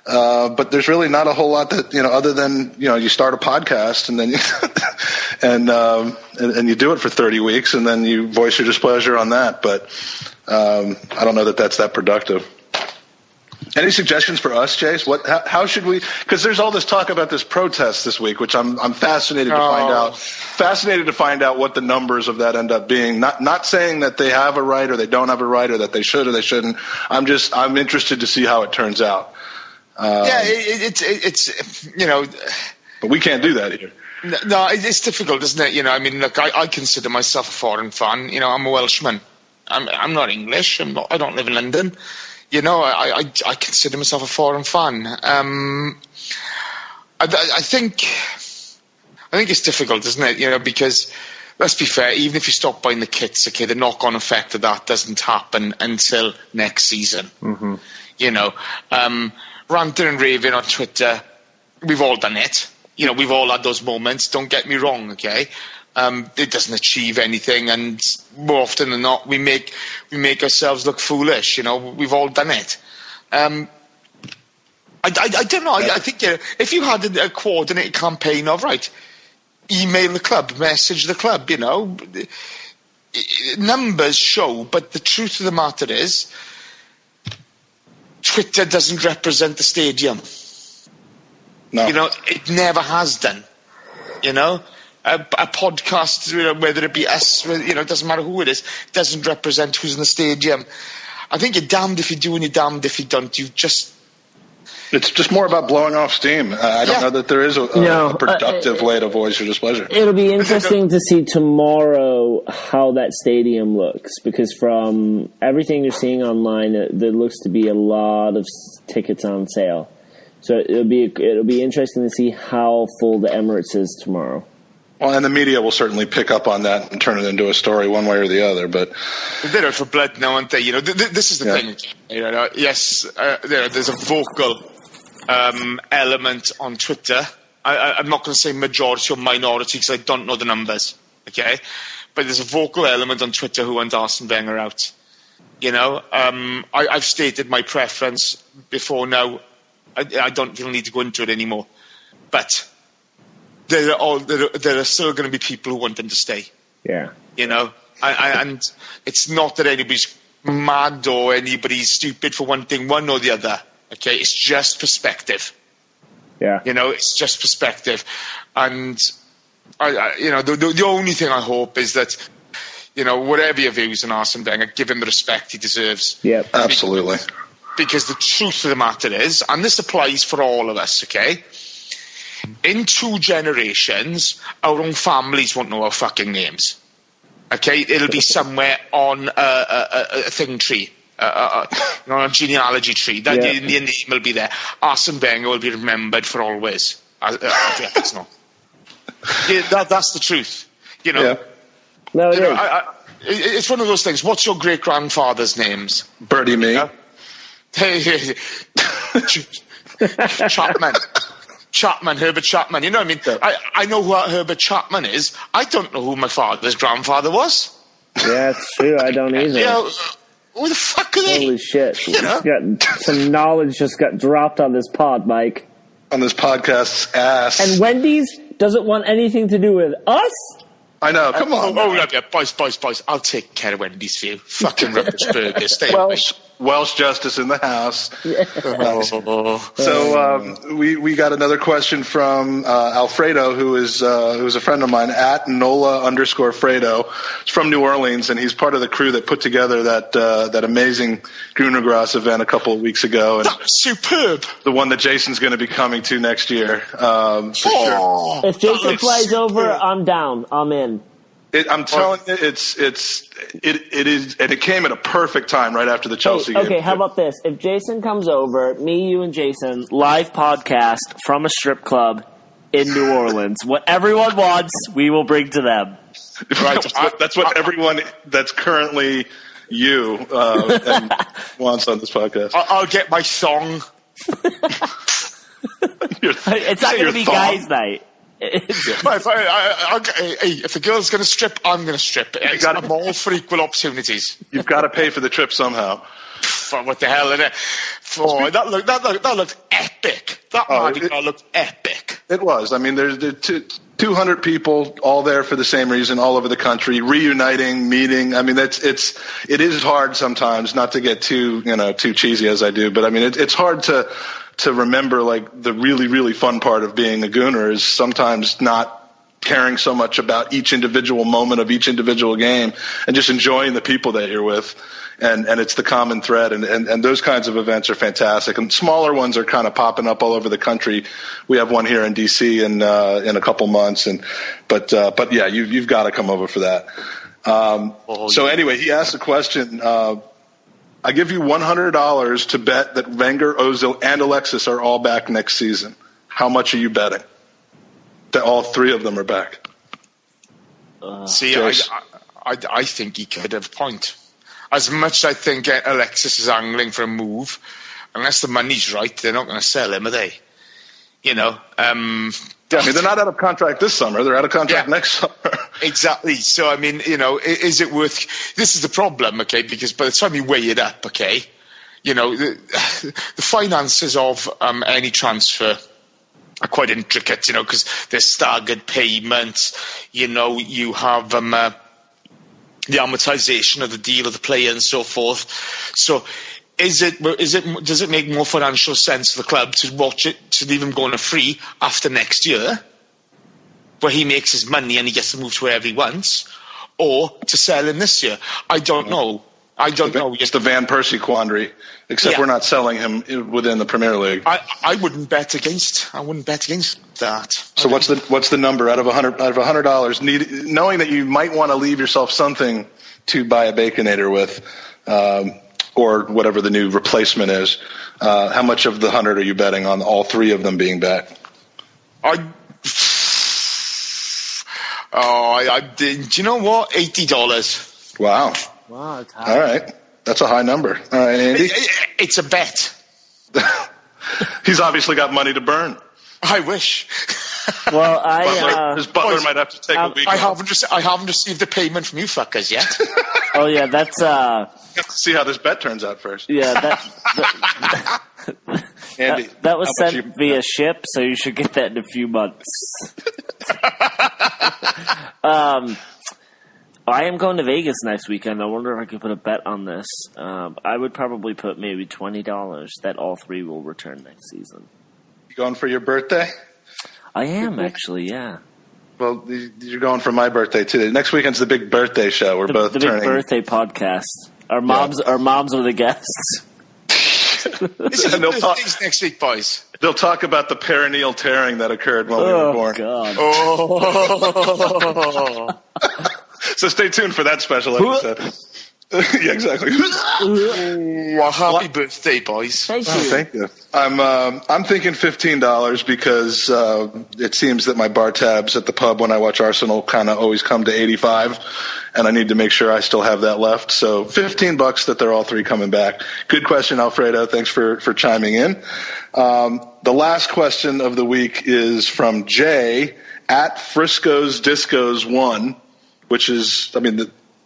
But there's really not a whole lot that, other than, you start a podcast and then and you do it for 30 weeks and then you voice your displeasure on that. But I don't know that that's that productive. Any suggestions for us, Chase? How should we? Because there's all this talk about this protest this week, which I'm fascinated to find out. Fascinated to find out what the numbers of that end up being. Not saying that they have a right or they don't have a right or that they should or they shouldn't. I'm interested to see how it turns out. It's But we can't do that here. No, it's difficult, isn't it? I mean, look, I consider myself a foreign fan. I'm a Welshman. I'm not English. I don't live in London. I consider myself a foreign fan. I think it's difficult, isn't it? Because let's be fair, even if you stop buying the kits, okay, the knock-on effect of that doesn't happen until next season. Mm-hmm. Ranting and raving on Twitter, we've all done it. We've all had those moments. Don't get me wrong, okay? It doesn't achieve anything, and more often than not, we make ourselves look foolish. We've all done it. I don't know. I think if you had a coordinated campaign of email the club, message the club. Numbers show, but the truth of the matter is, Twitter doesn't represent the stadium. No. It never has done. A podcast, whether it be us, it doesn't matter who it is, doesn't represent who's in the stadium. I think you're damned if you do and you're damned if you don't. It's just more about blowing off steam. I don't know that there is a productive way to voice your displeasure. It'll be interesting to see tomorrow how that stadium looks, because from everything you're seeing online, there looks to be a lot of tickets on sale. So it'll be interesting to see how full the Emirates is tomorrow. Well, and the media will certainly pick up on that and turn it into a story one way or the other. But they're out for blood now, aren't they? This is the thing. Yes, there's a vocal element on Twitter. I'm not going to say majority or minority because I don't know the numbers. Okay, but there's a vocal element on Twitter who wants Arsene Wenger out. I've stated my preference before now. I don't feel need to go into it anymore. But there are still going to be people who want them to stay. Yeah. And it's not that anybody's mad or anybody's stupid for one thing, one or the other. Okay, it's just perspective. Yeah. It's just perspective. And the only thing I hope is that, whatever your views on Arsene Wenger, give him the respect he deserves. Yep. Absolutely. Because the truth of the matter is, and this applies for all of us, okay? In 2 generations, our own families won't know our fucking names. Okay? It'll be somewhere on a thing tree. On a genealogy tree. That your name will be there. Arsene Wenger will be remembered for always. That's the truth. No, it is. It's one of those things. What's your great grandfather's names? Birdie me. Chapman, Herbert Chapman. You know what I mean? I know who Herbert Chapman is. I don't know who my father's grandfather was. Yeah, it's true. I don't either. Who the fuck are they? Holy shit. Some knowledge just got dropped on this pod, Mike. On this podcast's ass. And Wendy's doesn't want anything to do with us? I know, come on. Boys, I'll take care of Wendy's for you. Fucking rubbish burgers. Stay away. Welsh Justice in the house. So we got another question from Alfredo, who's a friend of mine, at Nola_Fredo. He's from New Orleans, and he's part of the crew that put together that amazing Gooners event a couple of weeks ago. And that was superb. The one that Jason's going to be coming to next year, for sure. If Jason flies over, I'm down. I'm in. I'm telling you, it is, and it came at a perfect time right after the Chelsea game. Okay, how about this? If Jason comes over, me, you, and Jason, live podcast from a strip club in New Orleans. What everyone wants, we will bring to them. Right. That's what everyone that's currently you and wants on this podcast. I'll get my song. It's not going to be guys' night. If a girl's going to strip, I'm going to strip. I'm all for equal opportunities. You've got to pay for the trip somehow. What the hell? That looked epic. That Mardi Gras looked epic. It was. I mean, there's 200 people all there for the same reason, all over the country, reuniting, meeting. I mean, it is hard sometimes, not to get too cheesy as I do, but I mean, it's hard to remember, like, the really, really fun part of being a Gooner is sometimes not caring so much about each individual moment of each individual game and just enjoying the people that you're with. And it's the common thread. And those kinds of events are fantastic. And smaller ones are kind of popping up all over the country. We have one here in DC in a couple months. But yeah, you've got to come over for that. So anyway, he asked a question, I give you $100 to bet that Wenger, Ozil, and Alexis are all back next season. How much are you betting that all 3 of them are back? I think he could have a point. As much as I think Alexis is angling for a move, unless the money's right, they're not going to sell him, are they? I mean, they're not out of contract this summer. They're out of contract next summer. Exactly. So, I mean, is it worth... This is the problem, okay, because by the time you weigh it up, okay, the finances of any transfer are quite intricate, because there's staggered payments, you have the amortization of the deal of the player and so forth. So... does it make more financial sense for the club to watch it, to leave him going free after next year, where he makes his money and he gets to move to wherever he wants, or to sell him this year? I don't know. It's the Van Persie quandary, except we're not selling him within the Premier League. I wouldn't bet against that. So what's the number out of $100? Knowing that you might want to leave yourself something to buy a Baconator with. Or whatever the new replacement is. How much of the 100 are you betting on all 3 of them being back? Do you know what? $80. Wow, that's high. All right, that's a high number. All right, Andy. It's a bet. He's obviously got money to burn. I wish. Well, his butler might have to take a week. I haven't received a payment from you fuckers yet. Oh yeah, that's. See how this bet turns out first. Yeah, Andy, that was sent via ship, so you should get that in a few months. I am going to Vegas next weekend. I wonder if I could put a bet on this. I would probably put maybe $20 that all three will return next season. You going for your birthday? I am, actually, yeah. Well, you're going for my birthday, too. Next weekend's the big birthday show. We're both the turning. Big birthday podcast. Our moms are the guests. Birthdays next week, boys. They'll talk about the perineal tearing that occurred when we were born. God. Oh, So stay tuned for that special episode. Yeah, exactly. well, happy birthday, boys! Thank you. Thank you. I'm thinking $15 because it seems that my bar tabs at the pub when I watch Arsenal kind of always come to 85, and I need to make sure I still have that left. So $15 that they're all three coming back. Good question, Alfredo. Thanks for chiming in. The last question of the week is from Jay at Frisco's Discos 1, which is,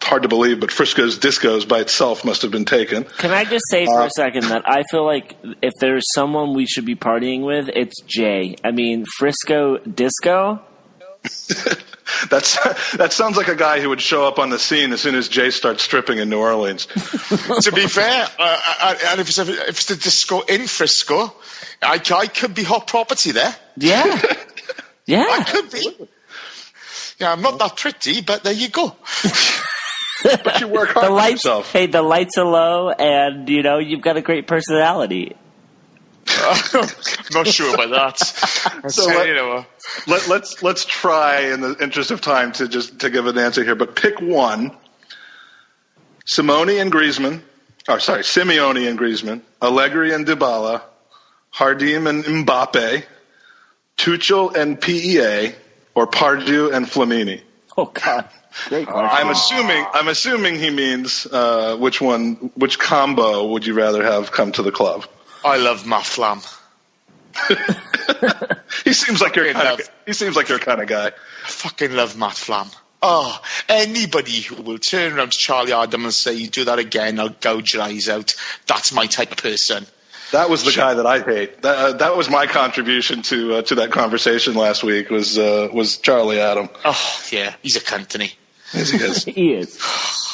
hard to believe, but Frisco's Discos by itself must have been taken. Can I just say for a second that I feel like if there's someone we should be partying with, it's Jay. Frisco Disco? That sounds like a guy who would show up on the scene as soon as Jay starts stripping in New Orleans. To be fair, and if it's the disco in Frisco, I could be hot property there. Yeah. Yeah. I could be. Yeah, I'm not that pretty, but there you go. But you work hard for yourself. Hey, the lights are low, and, you've got a great personality. I'm not sure about that. So let's try, in the interest of time, to give an answer here. But pick one: Simeone and Griezmann, Allegri and Dybala, Hardim and Mbappe, Tuchel and PEA, or Pardew and Flamini. Oh God. Great question. I'm assuming he means which combo would you rather have come to the club? I love Matt Flam. He seems like your kind of guy. I fucking love Matt Flam. Oh, anybody who will turn around to Charlie Adam and say, "You do that again, I'll gouge your eyes out." That's my type of person. That was the guy that I hate. That was my contribution to that conversation last week. Was Charlie Adam? Oh yeah, he's a cunt, isn't he? Yes, he is. He is.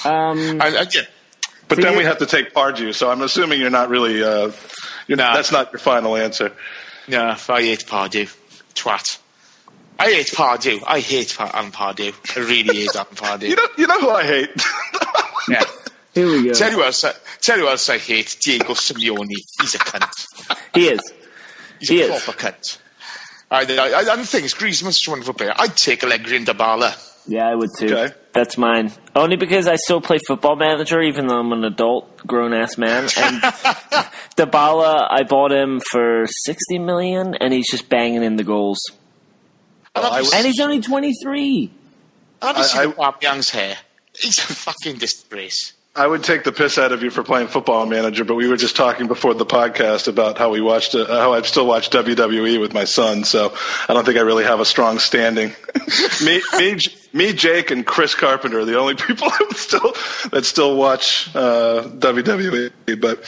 Yeah. But then we have to take Pardew, so I'm assuming you're not really. That's not your final answer. No, I hate Pardew. Twat. I hate Pardew. I hate Alan Pardew. I really hate Alan Pardew. You know who I hate? Yeah. Here we go. Tell you what else I hate. Diego Simeone. He's a cunt. He is. He's a proper cunt. I the thing is, Griezmann's a wonderful player. I'd take Allegri and Dybala. Yeah, I would too. Okay. That's mine. Only because I still play Football Manager, even though I'm an adult, grown-ass man. And Dybala, I bought him for $60 million, and he's just banging in the goals. And he's only 23. Have you seen Aubameyang's hair? He's a fucking disgrace. I would take the piss out of you for playing Football Manager, but we were just talking before the podcast about how how I still watch WWE with my son, so I don't think I really have a strong standing. me, Jake, and Chris Carpenter are the only people that still watch WWE. But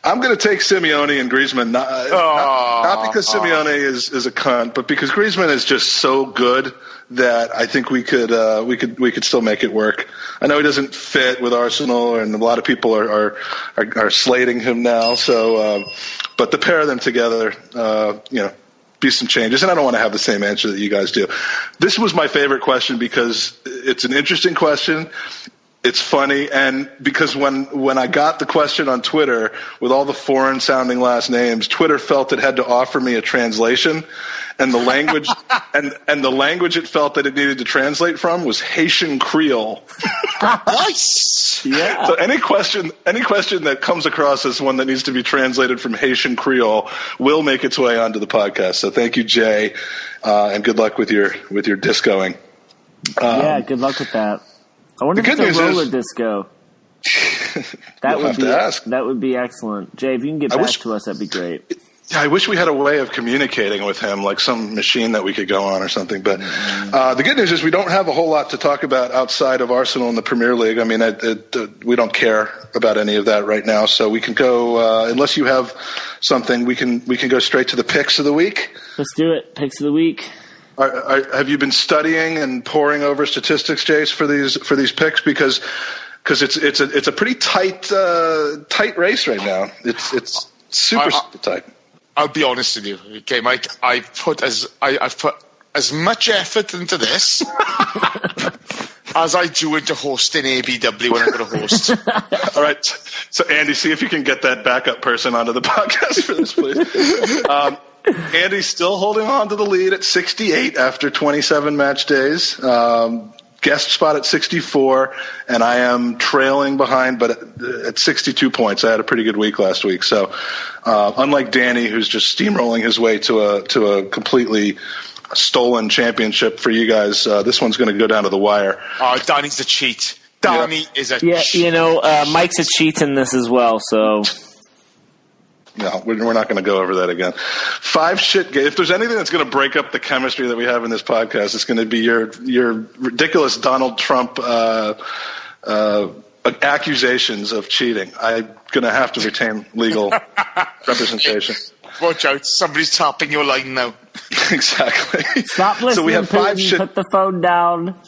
I'm going to take Simeone and Griezmann, not because Simeone is a cunt, but because Griezmann is just so good that I think we could still make it work. I know he doesn't fit with Arsenal, and a lot of people are slating him now. So, but the pair of them together, be some changes. And I don't want to have the same answer that you guys do. This was my favorite question because it's an interesting question. It's funny, and because when I got the question on Twitter with all the foreign-sounding last names, Twitter felt it had to offer me a translation, and the language and the language it felt that it needed to translate from was Haitian Creole. Nice. Yeah. So any question that comes across as one that needs to be translated from Haitian Creole will make its way onto the podcast. So thank you, Jay, and good luck with your discoing. Yeah, good luck with that. I wonder if it's a roller disco. That would be excellent. Jay, if you can get back to us, that'd be great. Yeah, I wish we had a way of communicating with him, like some machine that we could go on or something. But the good news is we don't have a whole lot to talk about outside of Arsenal in the Premier League. I mean, we don't care about any of that right now. So we can go, unless you have something, we can go straight to the picks of the week. Let's do it. Picks of the week. Have you been studying and poring over statistics, Jace, for these picks? Because it's a pretty tight race right now. It's super tight. I'll be honest with you, okay, Mike. I've put as much effort into this as I do into hosting ABW when I'm going to host. All right, so Andy, see if you can get that backup person onto the podcast for this, please. Andy's still holding on to the lead at 68 after 27 match days. Guest spot at 64, and I am trailing behind, but at 62 points. I had a pretty good week last week. So, unlike Danny, who's just steamrolling his way to a completely stolen championship for you guys, this one's going to go down to the wire. Oh, Danny's a cheat. Danny is a cheat. You know, Mike's a cheat in this as well, so... No, we're not going to go over that again. 5 shit games. If there's anything that's going to break up the chemistry that we have in this podcast, it's going to be your ridiculous Donald Trump accusations of cheating. I'm going to have to retain legal representation. Watch out. Somebody's tapping your line now. Exactly. Stop listening, so we have 5 Putin. Put the phone down.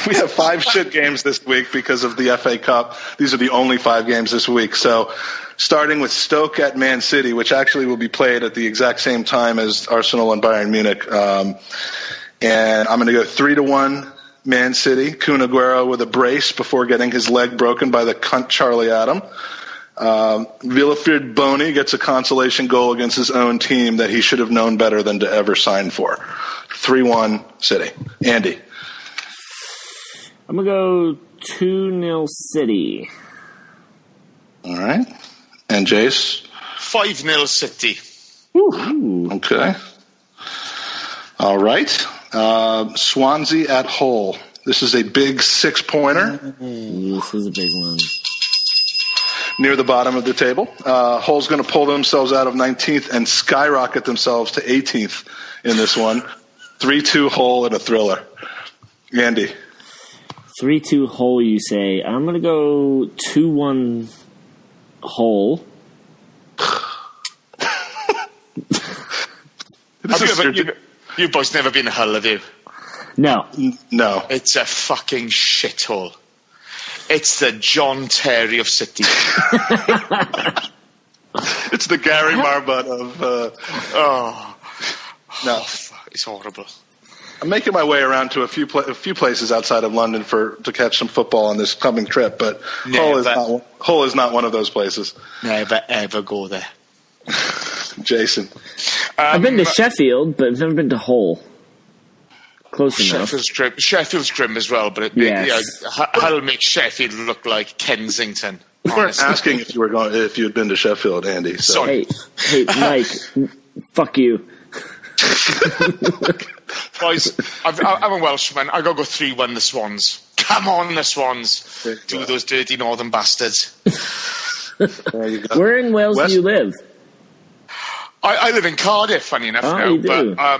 We have 5 shit games this week because of the FA Cup. These are the only 5 games this week. So starting with Stoke at Man City, which actually will be played at the exact same time as Arsenal and Bayern Munich. And I'm going to go 3-1 Man City. Kun Aguero with a brace before getting his leg broken by the cunt Charlie Adam. Wilfried Bony gets a consolation goal against his own team that he should have known better than to ever sign for. 3-1 City. Andy. I'm going to go 2-0 City. All right. And Jace? 5-0 City. Ooh. Okay. All right. Swansea at Hull. This is a big 6-pointer. This is a big one. Near the bottom of the table. Hull's going to pull themselves out of 19th and skyrocket themselves to 18th in this one. 3-2 Hull and a thriller. Andy? 3-2 Hull, you say. I'm going to go 2-1 Hull. You boys never been to Hull, have you? No. No. It's a fucking shithole. It's the John Terry of City. It's the Gary Marbut of... No. It's horrible. I'm making my way around to a few places outside of London to catch some football on this coming trip, but Hull is not one of those places. Never ever go there. Jason. I've been to Sheffield, but I've never been to Hull. Close enough. Sheffield's grim as well, but Hull makes Sheffield look like Kensington. We weren't asking if you had been to Sheffield, Andy. So. Hey, Mike, fuck you. Boys, I'm a Welshman. I gotta go 3-1 the Swans. Come on, the Swans. Do those dirty northern bastards. Where in Wales do you live? I live in Cardiff, funny enough now. You do. But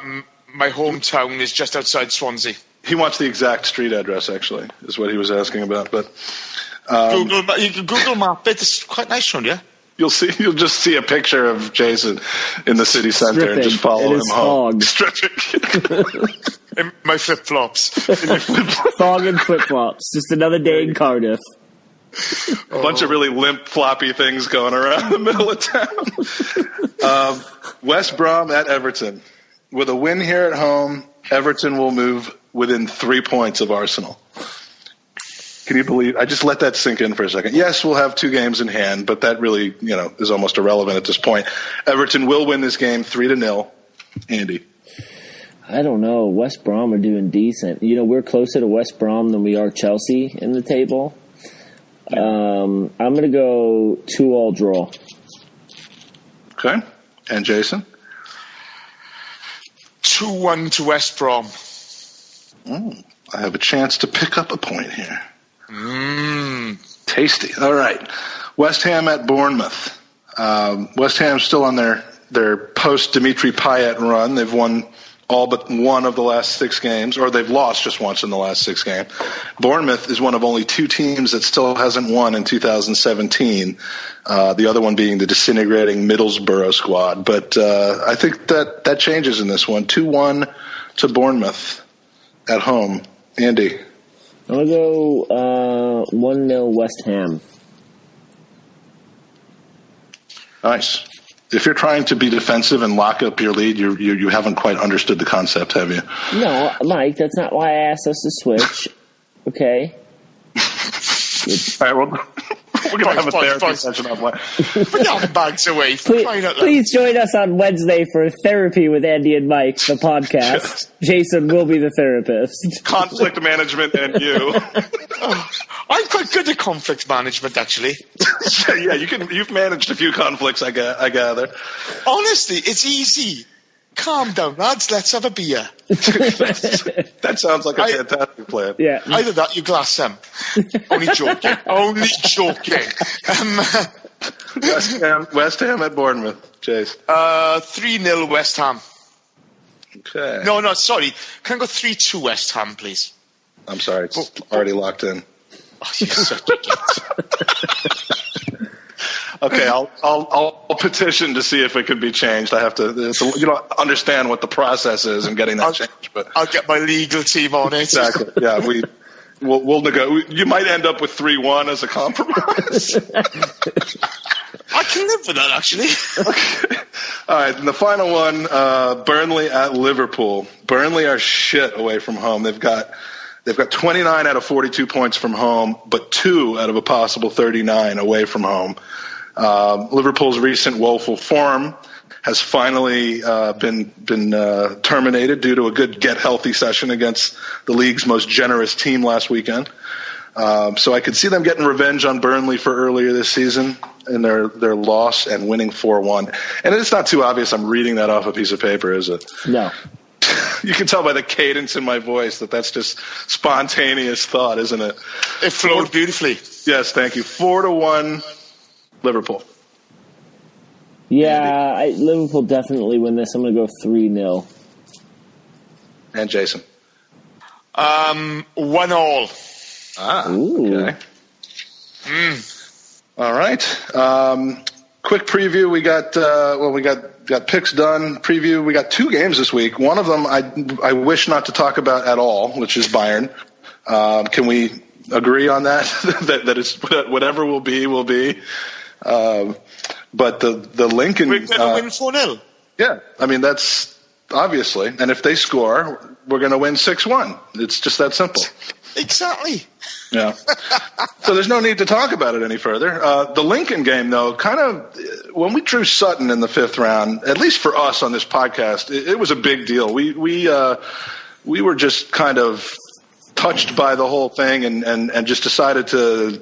my hometown is just outside Swansea. He wants the exact street address, actually, is what he was asking about. But you can Google map it. It's quite nice around here. You'll just see a picture of Jason in the city center and just follow him home. In my flip-flops. Fog and flip-flops. Just another day in Cardiff. A bunch of really limp, floppy things going around the middle of town. West Brom at Everton. With a win here at home, Everton will move within 3 points of Arsenal. Can you believe? I just let that sink in for a second. Yes, we'll have 2 games in hand, but that really, is almost irrelevant at this point. Everton will win this game 3-0. Andy. I don't know. West Brom are doing decent. We're closer to West Brom than we are Chelsea in the table. I'm going to go 2-2 draw. Okay. And Jason? 2-1 to West Brom. I have a chance to pick up a point here. Tasty. All right. West Ham at Bournemouth. West Ham's still on their their post-Dimitri Payet run. They've won all but one of the last 6 games, or they've lost just once in the last 6 games. Bournemouth is one of only 2 teams that still hasn't won in 2017, the other one being the disintegrating Middlesbrough squad. But I think that changes in this one. 2-1 to Bournemouth at home. Andy? I'm going to go 1-0 West Ham. Nice. If you're trying to be defensive and lock up your lead, you haven't quite understood the concept, have you? No, Mike, that's not why I asked us to switch. Okay. All right, well, we're going to have a therapy session on what. Put your bags away. Please join us on Wednesday for Therapy with Andy and Mike, the podcast. Jason will be the therapist. Conflict management and you. I'm quite good at conflict management, actually. Yeah, you've managed a few conflicts, I gather. Honestly, it's easy. Calm down, lads. Let's have a beer. That sounds like a fantastic plan. Yeah. Either that, you glass them. Only joking. Only joking. West Ham at Bournemouth, Chase. 3-0 West Ham. Okay. No, sorry. Can I go 3-2 West Ham, please? I'm sorry. It's already locked in. Oh, you're such a git. Okay, I'll petition to see if it can be changed. I have to, understand what the process is in getting that changed. But I'll get my legal team on it. Exactly. Yeah, we'll negotiate. You might end up with 3-1 as a compromise. I can live with that, actually. Okay. All right, and the final one, Burnley at Liverpool. Burnley are shit away from home. They've got 29 out of 42 points from home, but 2 out of a possible 39 away from home. Liverpool's recent woeful form has finally been terminated due to a good get healthy session against the league's most generous team last weekend. So I could see them getting revenge on Burnley for earlier this season in their loss and winning 4-1. And it's not too obvious I'm reading that off a piece of paper, is it? No. You can tell by the cadence in my voice that that's just spontaneous thought, isn't it? It flowed beautifully. Yes, thank you. 4-1 Liverpool. Yeah, Liverpool definitely win this. I'm going to go 3-0. And Jason? 1-1. Okay. All right. Quick preview. We got picks done. Preview. We got 2 games this week. One of them I wish not to talk about at all, which is Bayern. Can we agree on that? that it's whatever will be, will be. But the Lincoln. We're going to win 4-0. Yeah, I mean that's obviously, and if they score, we're going to win 6-1. It's just that simple. Exactly. Yeah. So there's no need to talk about it any further. The Lincoln game, though, kind of when we drew Sutton in the 5th round, at least for us on this podcast, it was a big deal. We were just kind of touched by the whole thing and just decided to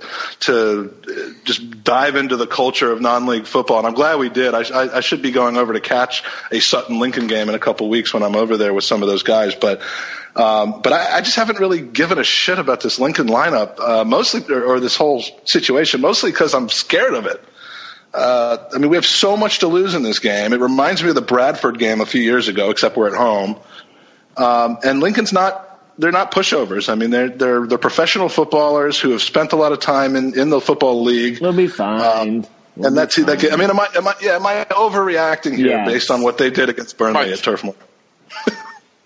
just dive into the culture of non-league football. And I'm glad we did. I should be going over to catch a Sutton Lincoln game in a couple weeks when I'm over there with some of those guys. But I just haven't really given a shit about this Lincoln lineup, mostly, or this whole situation, mostly because I'm scared of it. I mean, we have so much to lose in this game. It reminds me of the Bradford game a few years ago, except we're at home. And Lincoln's they're not pushovers. I mean, they're professional footballers who have spent a lot of time in the football league. They'll be fine. And that's that. I mean, am I overreacting here based on what they did against Burnley at Turf Moor?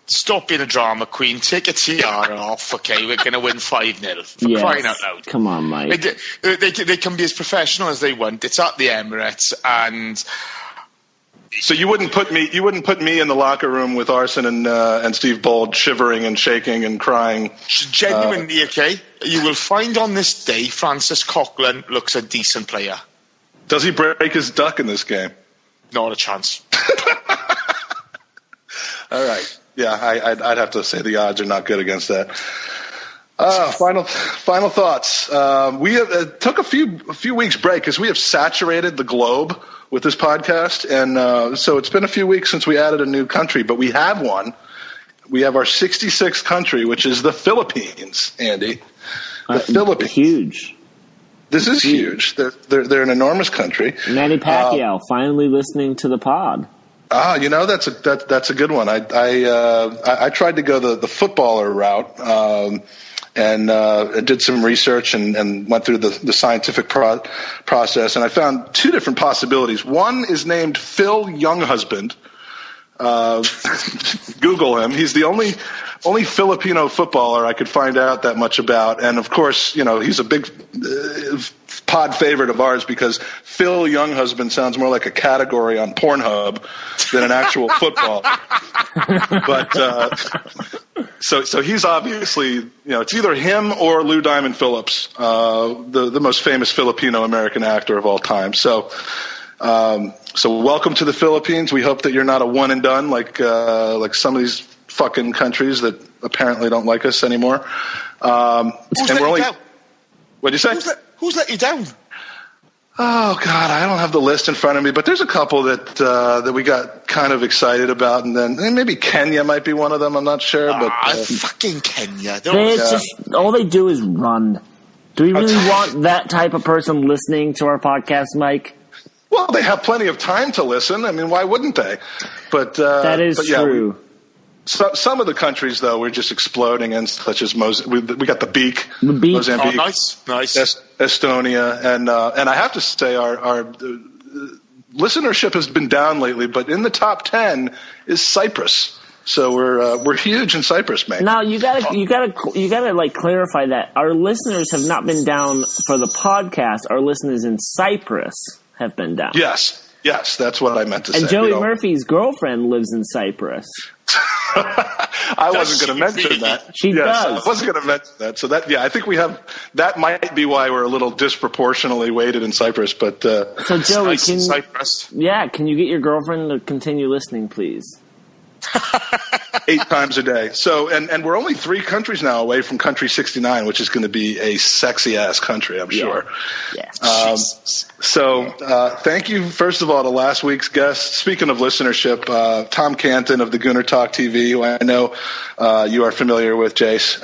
Stop being a drama queen. Take a tiara off, okay? We're going to win 5-0. For crying out loud. Come on, Mike. They can be as professional as they want. It's at the Emirates, and so you wouldn't put me in the locker room with Arson and Steve Bold shivering and shaking and crying. Genuinely, okay? You will find on this day Francis Coughlin looks a decent player. Does he break his duck in this game? Not a chance. All right. Yeah, I'd have to say the odds are not good against that. Final thoughts. We took a few weeks break because we have saturated the globe with this podcast, and so it's been a few weeks since we added a new country, but we have one. We have our 66th country, which is the Philippines, Andy. The Philippines. Huge. This is huge. They're an enormous country. Manny Pacquiao finally listening to the pod. That's a good one. I tried to go the footballer route, and did some research and went through the scientific process, and I found two different possibilities. One is named Phil Younghusband. Google him. He's the only Filipino footballer I could find out that much about. And of course, he's a big pod favorite of ours because Phil Younghusband sounds more like a category on Pornhub than an actual football. But, so he's obviously, it's either him or Lou Diamond Phillips, the most famous Filipino American actor of all time. So welcome to the Philippines. We hope that you're not a one and done like some of these fucking countries that apparently don't like us anymore. Who's let you down? What'd you say? Who's let you down? Oh God, I don't have the list in front of me, but there's a couple that we got kind of excited about, and then maybe Kenya might be one of them. I'm not sure, but fucking Kenya. All they do is run. Do we really want that type of person listening to our podcast, Mike? Well, they have plenty of time to listen. I mean, why wouldn't they? But that is true. Some of the countries, though, we're just exploding in, such as we got the Beak, Oh, Mozambique, nice. Estonia, and I have to say our listenership has been down lately, but in the top 10 is Cyprus. So we're huge in Cyprus, man. Now you gotta like clarify that our listeners have not been down for the podcast. Our listeners in Cyprus have been down. Yes, that's what I meant to say. And Joey Murphy's girlfriend lives in Cyprus. I wasn't going to mention that. She does. I wasn't going to mention that. So I think we have. That might be why we're a little disproportionately weighted in Cyprus. But so Joey, Cyprus. Can you get your girlfriend to continue listening, please? 8 times a day. So, and we're only 3 countries now away from country 69, which is going to be a sexy ass country, I'm sure. Yeah. Thank you, first of all, to last week's guest. Speaking of listenership, Tom Canton of the Gooner Talk TV, who I know you are familiar with, Jace.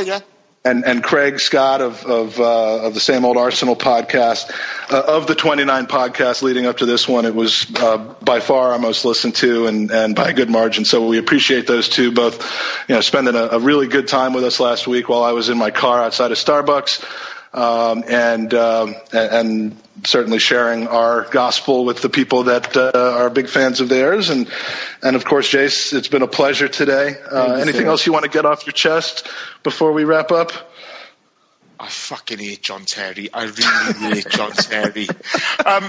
Yeah. And Craig Scott of the Same Old Arsenal podcast. Of the 29 podcasts leading up to this one, it was by far our most listened to and by a good margin. So we appreciate those two both, spending a really good time with us last week while I was in my car outside of Starbucks, and certainly sharing our gospel with the people that are big fans of theirs. And of course, Jace, it's been a pleasure today. Anything else you want to get off your chest before we wrap up? I fucking hate John Terry. I really hate John Terry.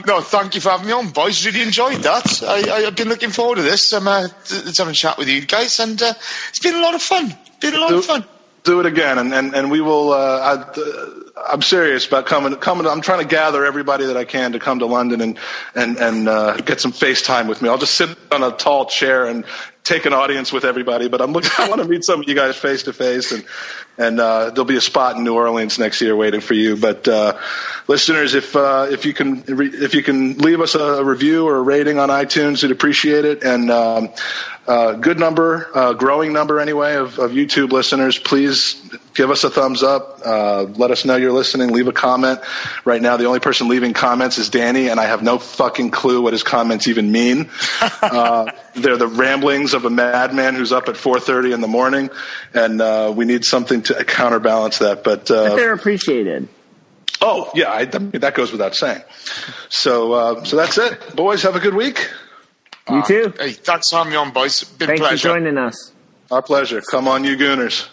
No, thank you for having me on, boys. Really enjoyed that. I've been looking forward to this. Let's have a chat with you guys, and it's been a lot of fun. Do it again, and we will. I'm serious about coming. I'm trying to gather everybody that I can to come to London and get some FaceTime with me. I'll just sit on a tall chair and take an audience with everybody. But I want to meet some of you guys face to face, and there'll be a spot in New Orleans next year waiting for you. But listeners, if you can leave us a review or a rating on iTunes, we'd appreciate it. And good number, growing number anyway, of YouTube listeners. Please give us a thumbs up. Let us know you're listening. Leave a comment. Right now, the only person leaving comments is Danny, and I have no fucking clue what his comments even mean. They're the ramblings of a madman who's up at 4:30 in the morning, and we need something to counterbalance that. But they're appreciated. Oh, yeah, I mean, that goes without saying. So that's it. Boys, have a good week. You too. Hey, thanks for having me on, boys. Been a pleasure. Thanks for joining us. Our pleasure. Come on, you Gooners.